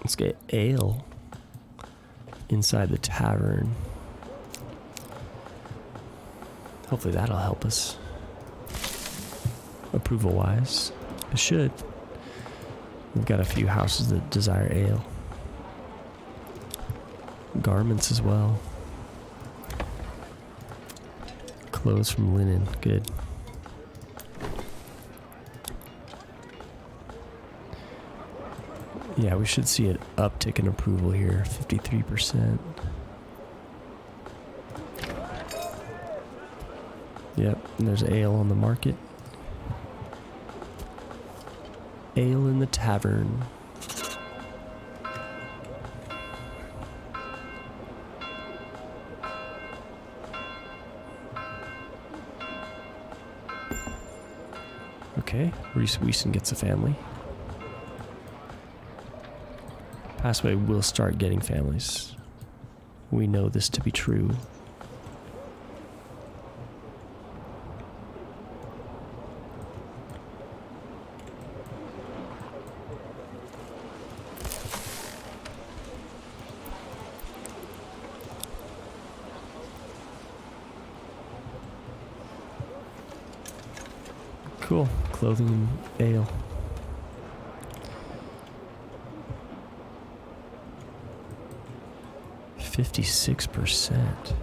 Let's get ale inside the tavern. Hopefully that'll help us. Approval wise. It should. We've got a few houses that desire ale. Garments as well. Clothes from linen. Good. Yeah, we should see an uptick in approval here. 53%. Yep, and there's ale on the market. Ale in the tavern. Okay, Reese Weeson gets a family. Passway will start getting families. We know this to be true. Cool. Clothing and ale. %56.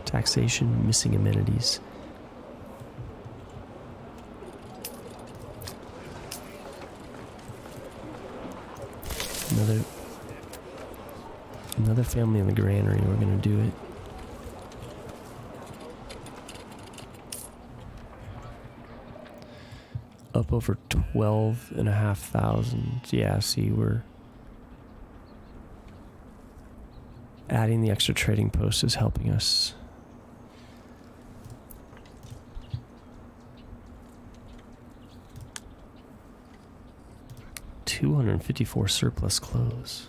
Taxation, missing amenities. Another family in the granary. We're gonna do it. Up over 12,500. Yeah, see, we're adding the extra trading post is helping us. $254 surplus clothes.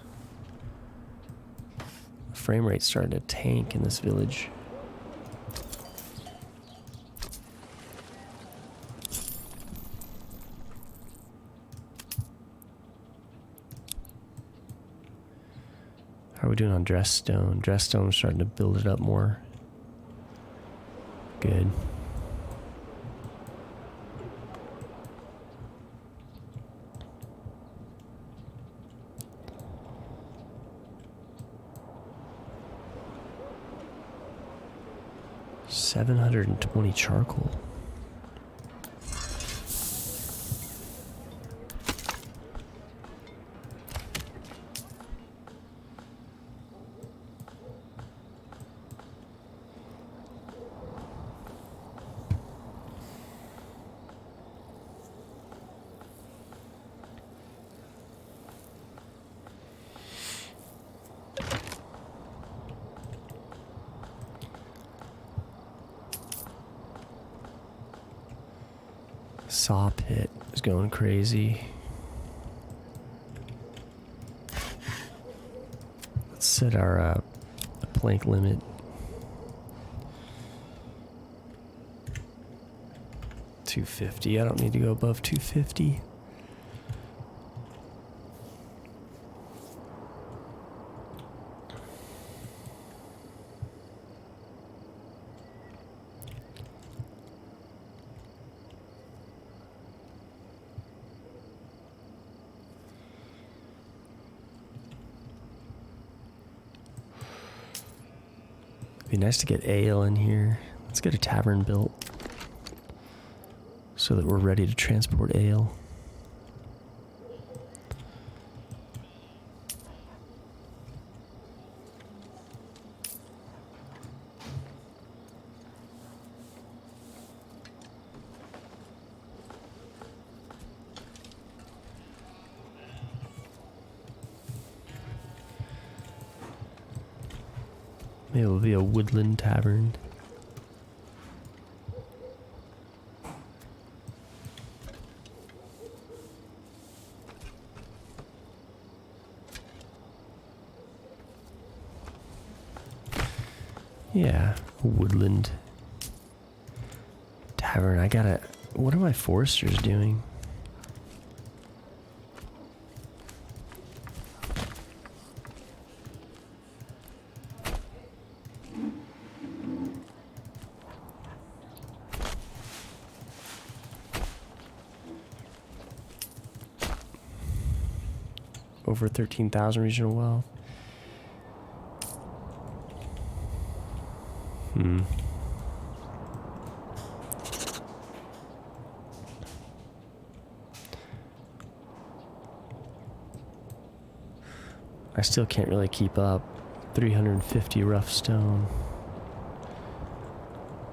The frame rate's starting to tank in this village. How are we doing on dress stone? Dress stone's starting to build it up more. Good. $720 charcoal. Saw pit is going crazy. Let's set our plank limit. $250. I don't need to go above $250. Be nice to get ale in here. Let's get a tavern built so that we're ready to transport ale. Maybe it'll be a woodland tavern. Yeah, a woodland tavern. I gotta... What are my foresters doing? Over 13,000 regional wealth. I still can't really keep up. 350 rough stone.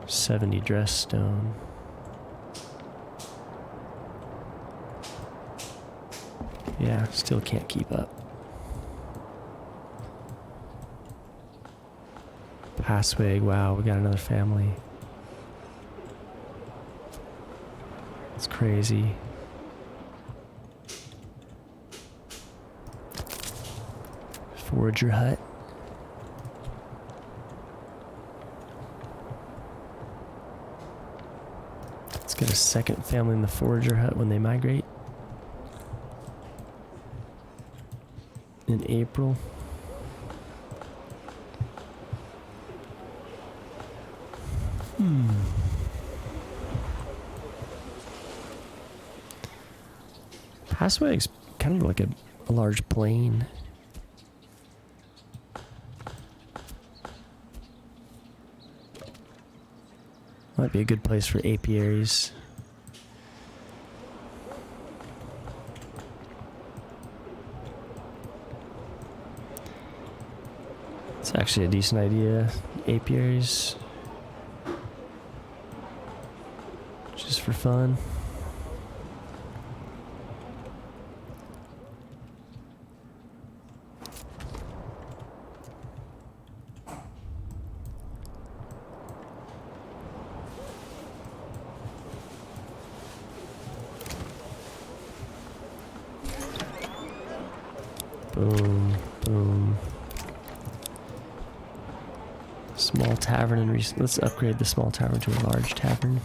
70 dress stone. Yeah, still can't keep up. Passway, wow, we got another family. It's crazy. Forager hut. Let's get a second family in the forager hut when they migrate. In April. Passway is kind of like a large plain. Might be a good place for apiaries. It's actually a decent idea. Apiaries. Just for fun. Boom, boom. Small tavern and let's upgrade the small tavern to a large tavern.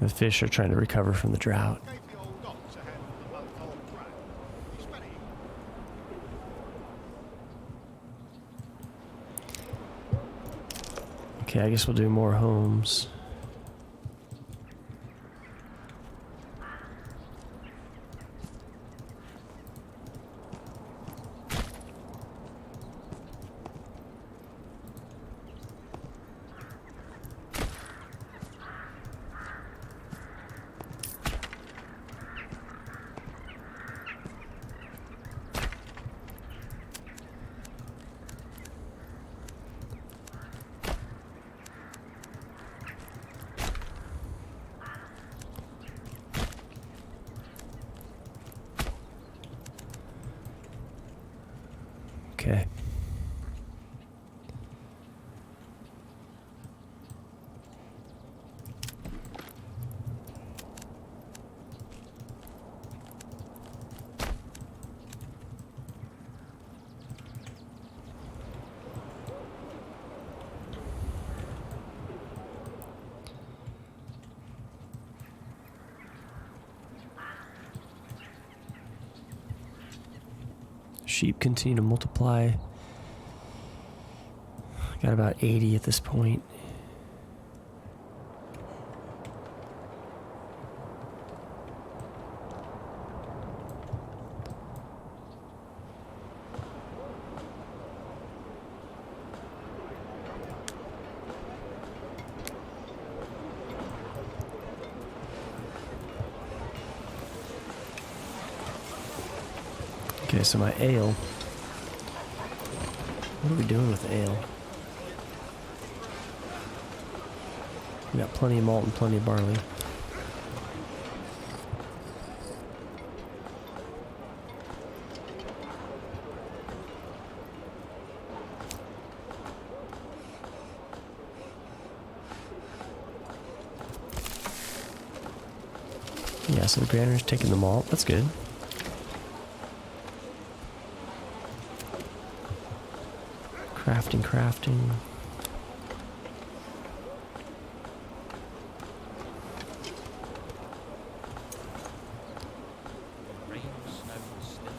The fish are trying to recover from the drought. Gave the old ox a hand of the month-old crab. He's ready. Okay, I guess we'll do more homes. Okay. Sheep continue to multiply. Got about 80 at this point. Okay, so my ale. What are we doing with ale? We got plenty of malt and plenty of barley. Yeah, so the granary's taking the malt. That's good. Crafting. Rain, snow, and snow.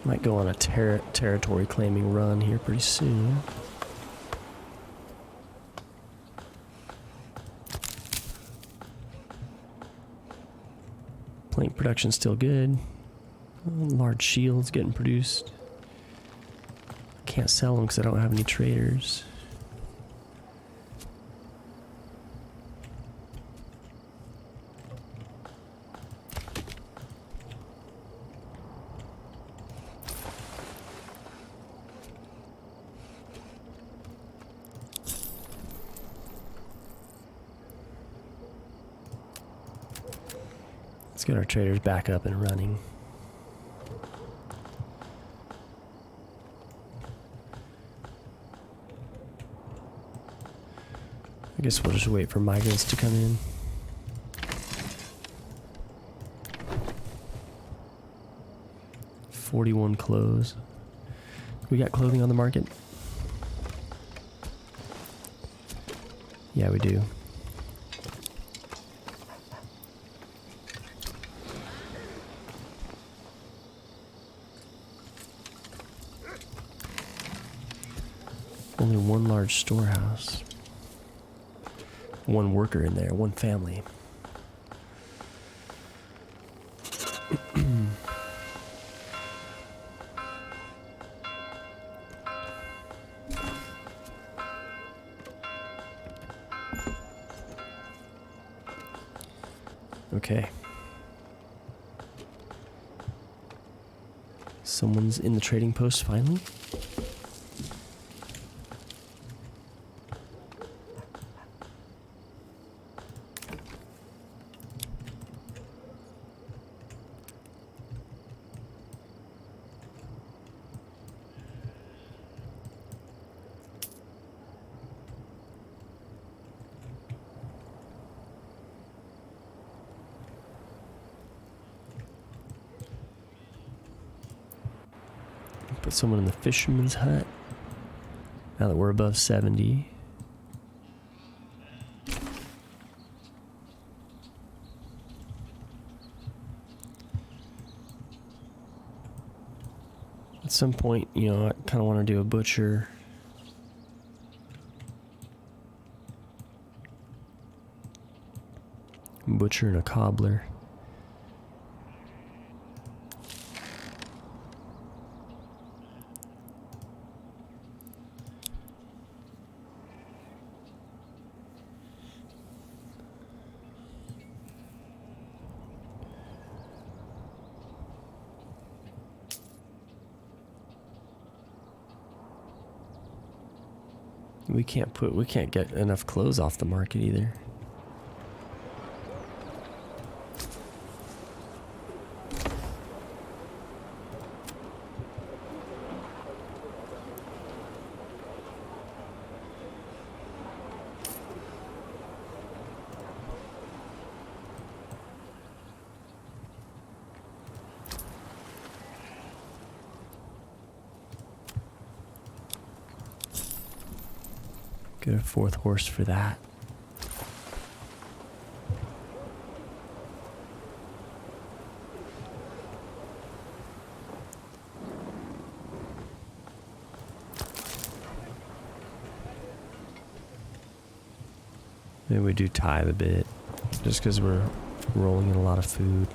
Might go on a territory claiming run here pretty soon. Plank production's still good. Large shields getting produced. Can't sell them because I don't have any traders. Let's get our traders back up and running. I guess we'll just wait for migrants to come in. $41 clothes. We got clothing on the market? Yeah, we do. Only one large storehouse. One worker in there, one family. Okay. Someone's in the trading post finally. Put someone in the fisherman's hut. Now that we're above 70. At some point, you know, I kind of want to do a butcher. Butcher and a cobbler. We can't get enough clothes off the market either. Get a 4th horse for that. Maybe we do tithe a bit, just because we're rolling in a lot of food.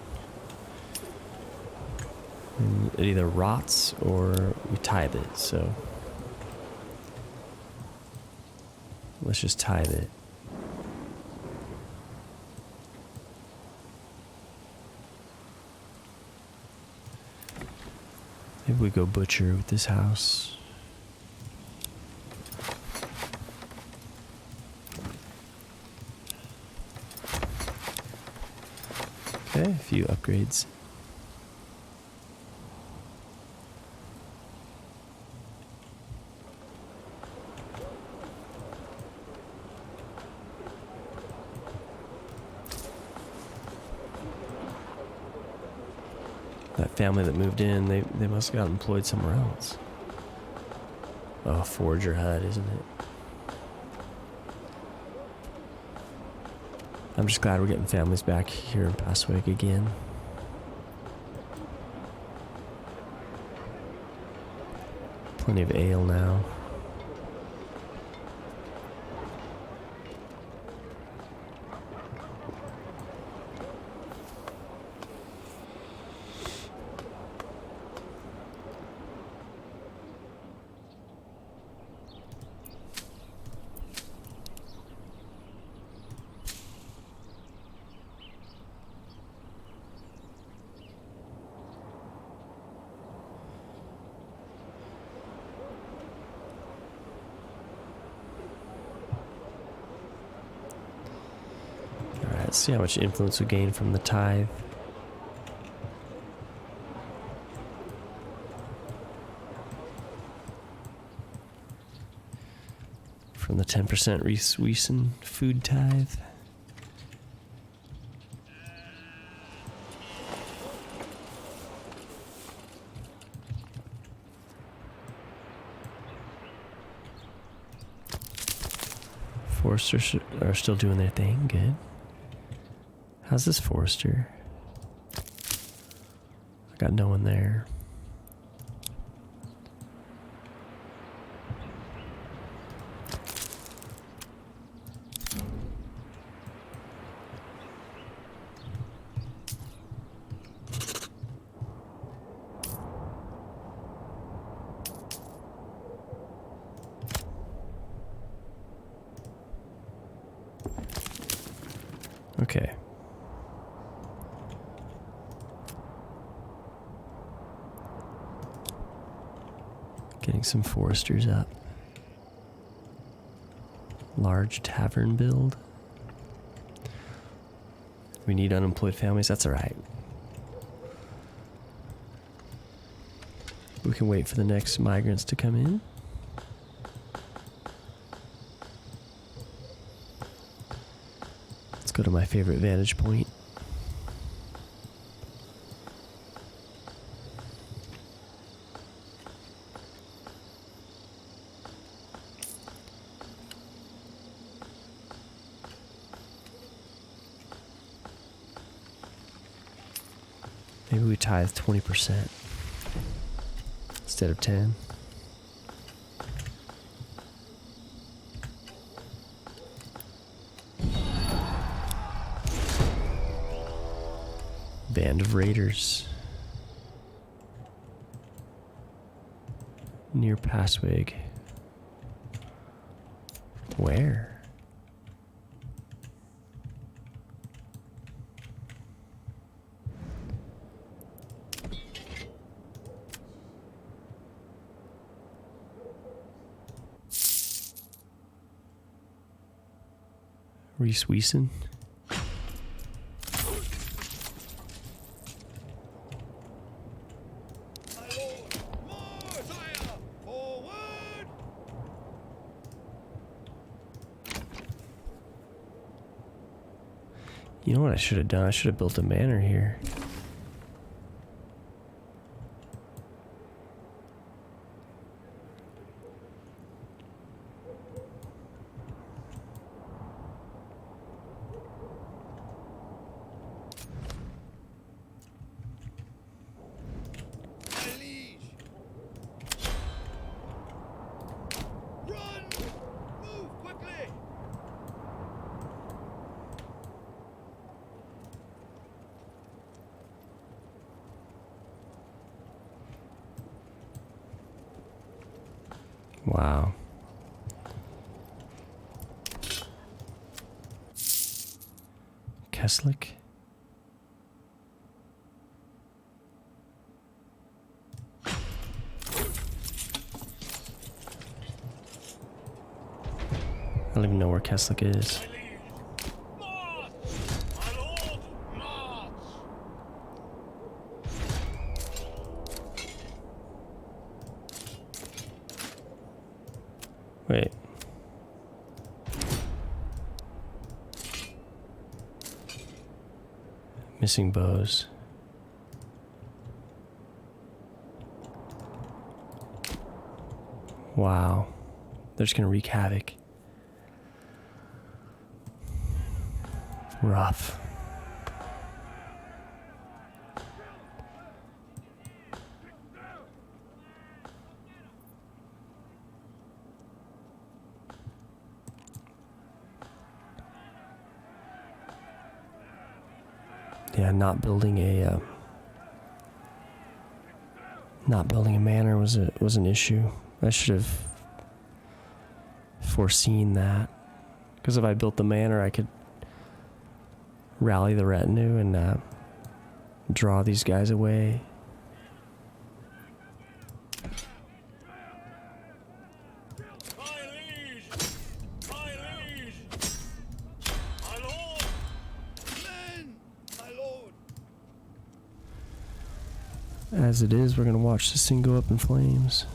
And it either rots or we tithe it, so let's just tithe it. Maybe we go butcher with this house. Okay, a few upgrades. That family that moved in, they must have got employed somewhere else. Oh, Forger hut, isn't it? I'm just glad we're getting families back here in Passweg again. Plenty of ale now. Let's see how much influence we gain from the tithe. From the 10% Reese Wiesen food tithe. Foresters are still doing their thing, good. How's this Forester? I got no one there. Okay. Getting some foresters up. Large tavern build. We need unemployed families, that's alright. We can wait for the next migrants to come in. Let's go to my favorite vantage point. Maybe we tithe 20% instead of 10. Band of raiders near Passweg. Where? Reese Wiesen. You know what I should have done? I should have built a manor here. Wow. Keslick? I don't even know where Keslick is. Wait. Missing bows. Wow. They're just gonna wreak havoc. Rough. Yeah, not building a manor was an issue. I should have foreseen that. Because if I built the manor, I could rally the retinue and draw these guys away. As it is, we're gonna watch this thing go up in flames.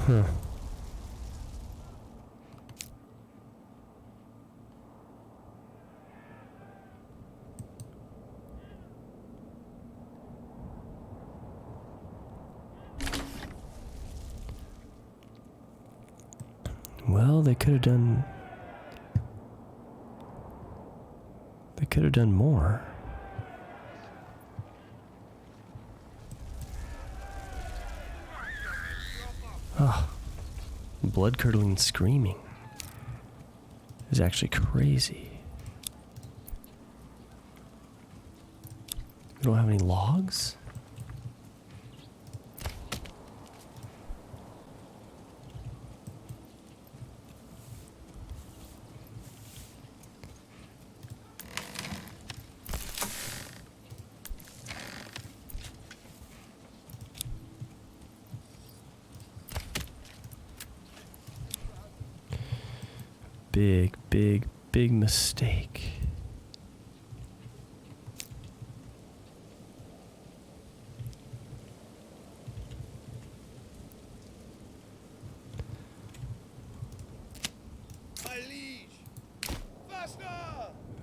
Huh. Well, they could have done more. Oh, blood-curdling screaming is actually crazy. We don't have any logs? Big mistake.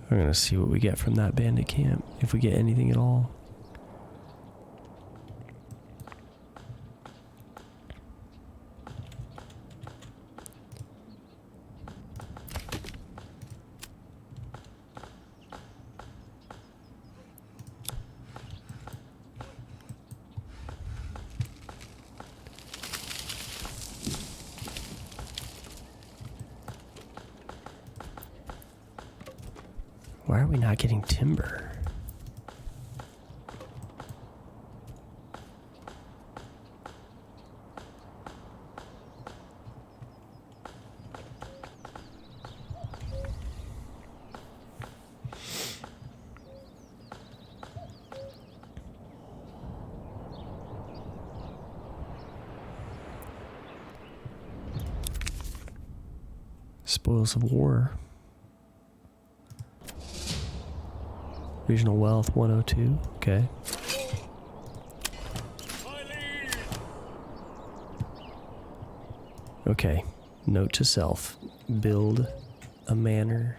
We're gonna see what we get from that bandit camp, if we get anything at all. Why are we not getting timber? Spoils of war. Regional wealth 102. Okay. Okay. Note to self. Build a manor.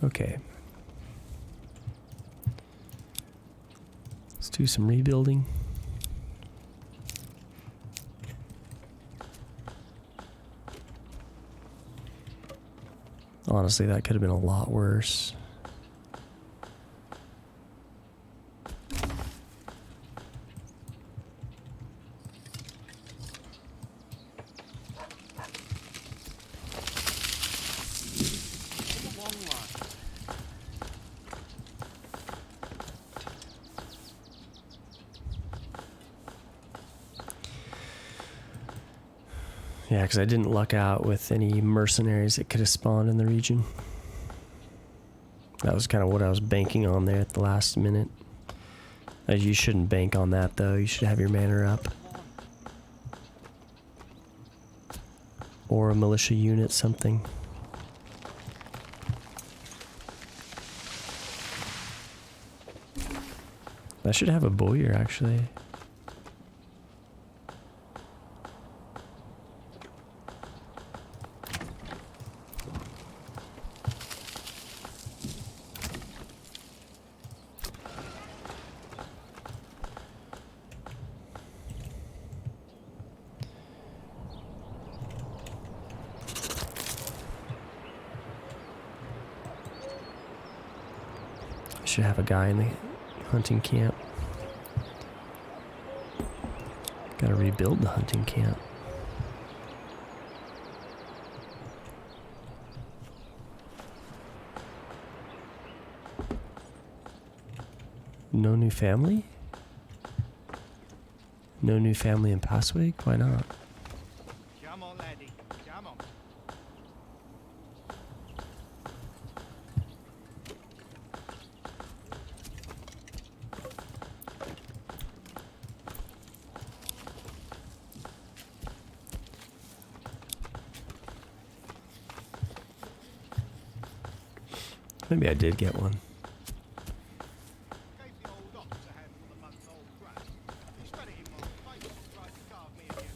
Okay. Let's do some rebuilding. Honestly, that could have been a lot worse. Yeah, because I didn't luck out with any mercenaries that could have spawned in the region. That was kind of what I was banking on there at the last minute. You shouldn't bank on that, though. You should have your manor up. Or a militia unit, something. I should have a bowyer, actually. Should have a guy in the hunting camp. Gotta rebuild the hunting camp. No new family? No new family in Passwig? Why not? Come on, laddie. Come on. Maybe I did get one. Gave the old ox a handful of months old grass. He spat it in my face and tried to carve me again.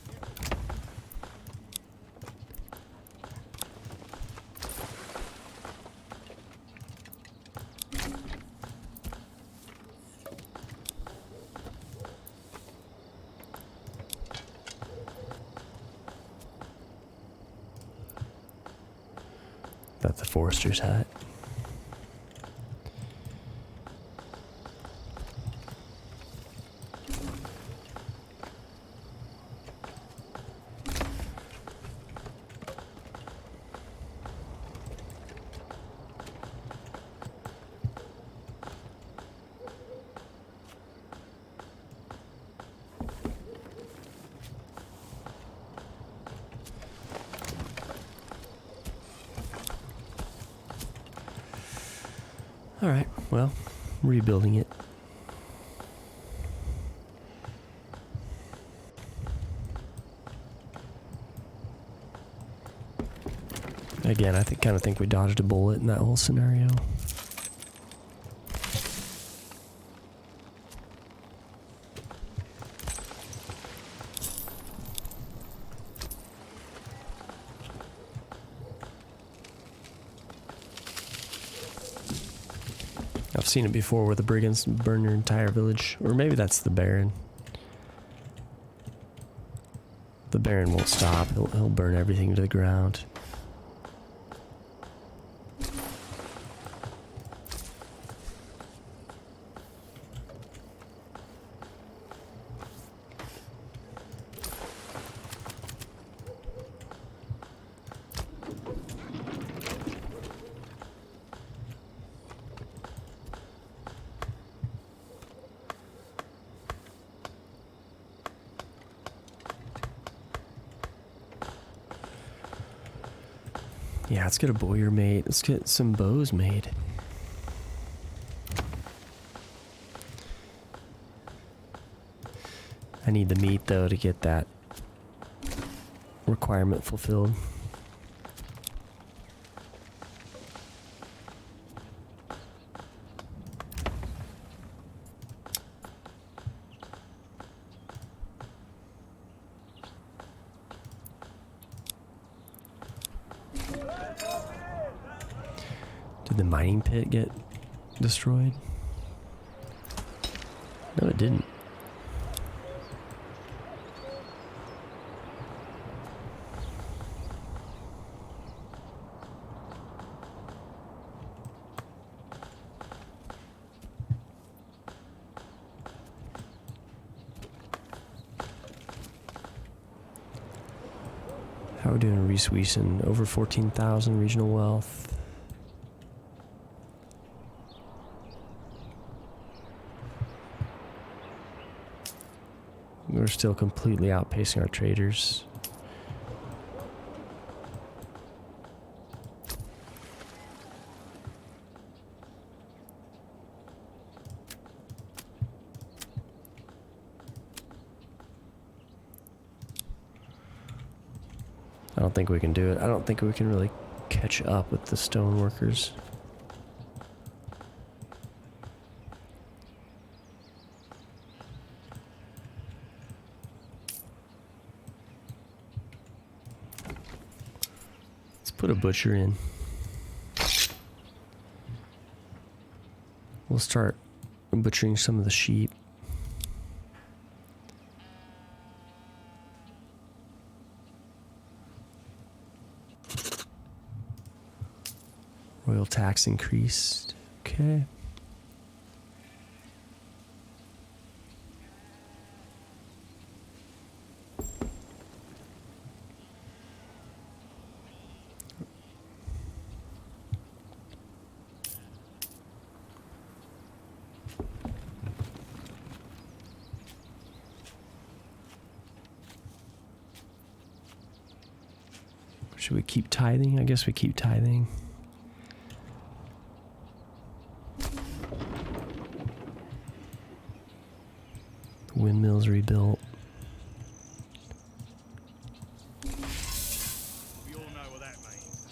That's a forester's hat. Alright, well, rebuilding it. Again, I kind of think we dodged a bullet in that whole scenario. I've seen it before where the brigands burn your entire village. Or maybe that's the Baron. The Baron won't stop. He'll burn everything to the ground. Yeah, let's get a bowyer made. Let's get some bows made. I need the meat, though, to get that requirement fulfilled. Did the mining pit get destroyed? No, it didn't. we doing in Reese Wiesen? Over 14,000 regional wealth. We're still completely outpacing our traders. I don't think we can do it. I don't think we can really catch up with the stone workers. Let's put a butcher in. We'll start butchering some of the sheep. Royal tax increased. Okay. Should we keep tithing? I guess we keep tithing. The windmill's rebuilt. We all know what that means.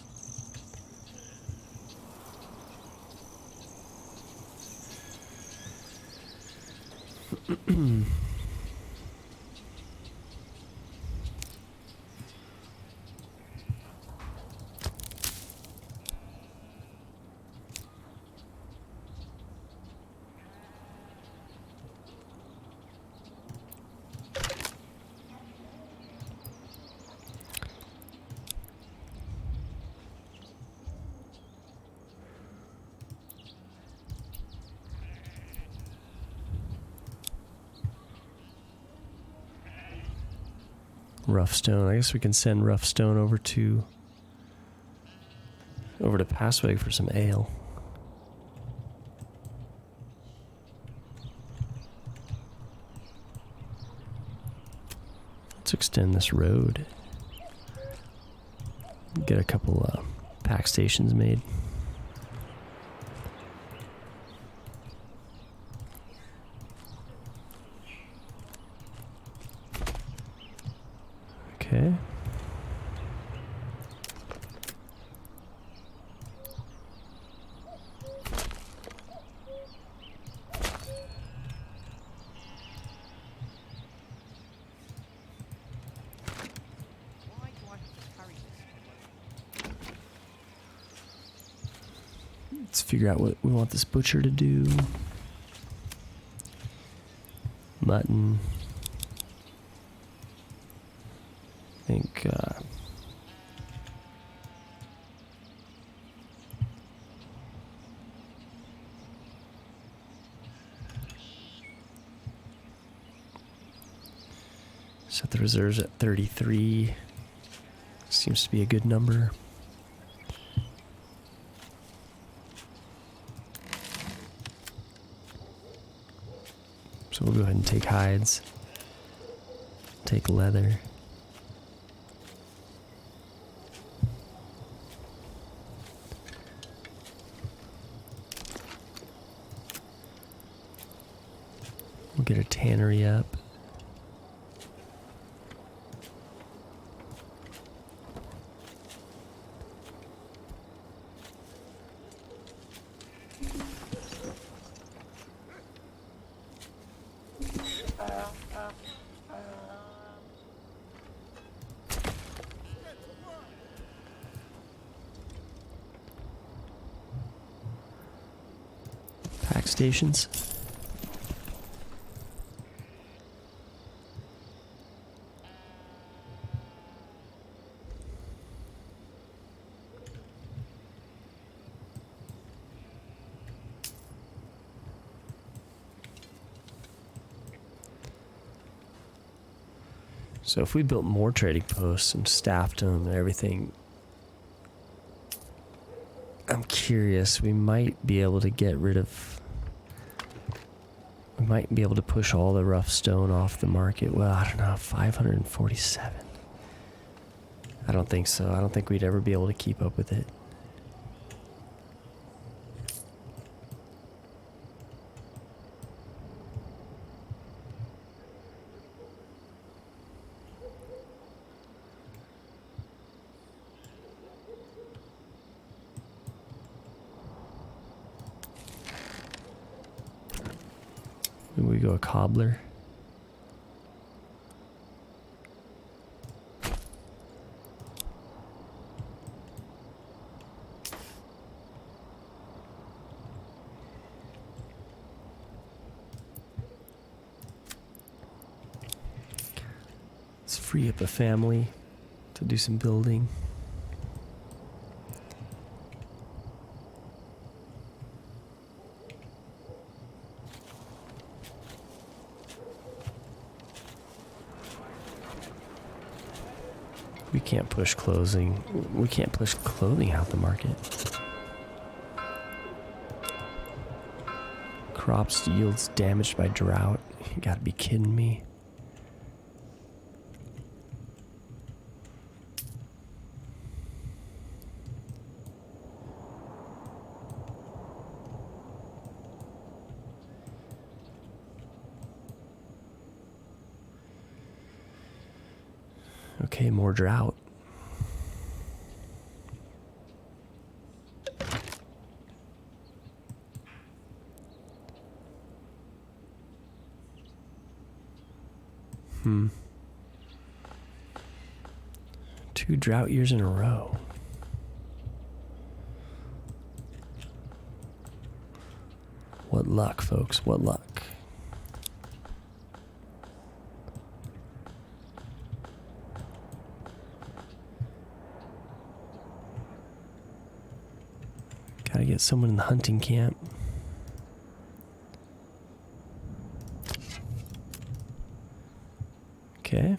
Rough stone. I guess we can send rough stone over to Passweg for some ale. Let's extend this road. Get a couple pack stations made. Okay. Why do I have to carry this? Let's figure out what we want this butcher to do. Mutton. I think set the reserves at 33. Seems to be a good number. So we'll go ahead and take hides. Take leather. We'll get a tannery up. Pack stations. So if we built more trading posts and staffed them and everything, I'm curious, we might be able to get rid of... We might be able to push all the rough stone off the market. Well, I don't know, 547. I don't think so. I don't think we'd ever be able to keep up with it. Maybe we go a cobbler. Let's free up a family to do some building. We can't push clothing. We can't push clothing out the market. Crops yields damaged by drought. You gotta be kidding me. Okay, more drought. Two drought years in a row. What luck, folks, what luck. Gotta get someone in the hunting camp. Okay.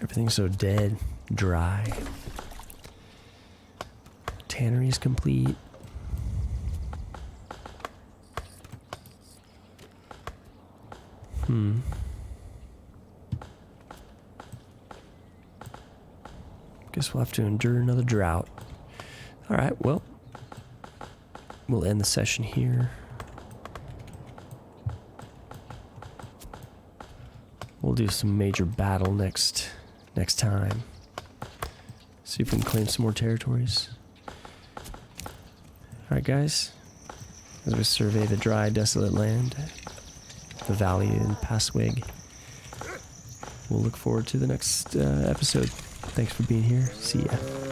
Everything's so dead, dry. Tannery is complete. Guess we'll have to endure another drought. Alright, well, we'll end the session here. We'll do some major battle next time. See if we can claim some more territories. Alright guys, as we survey the dry, desolate land, the valley in Passwig, we'll look forward to the next episode. Thanks for being here. See ya.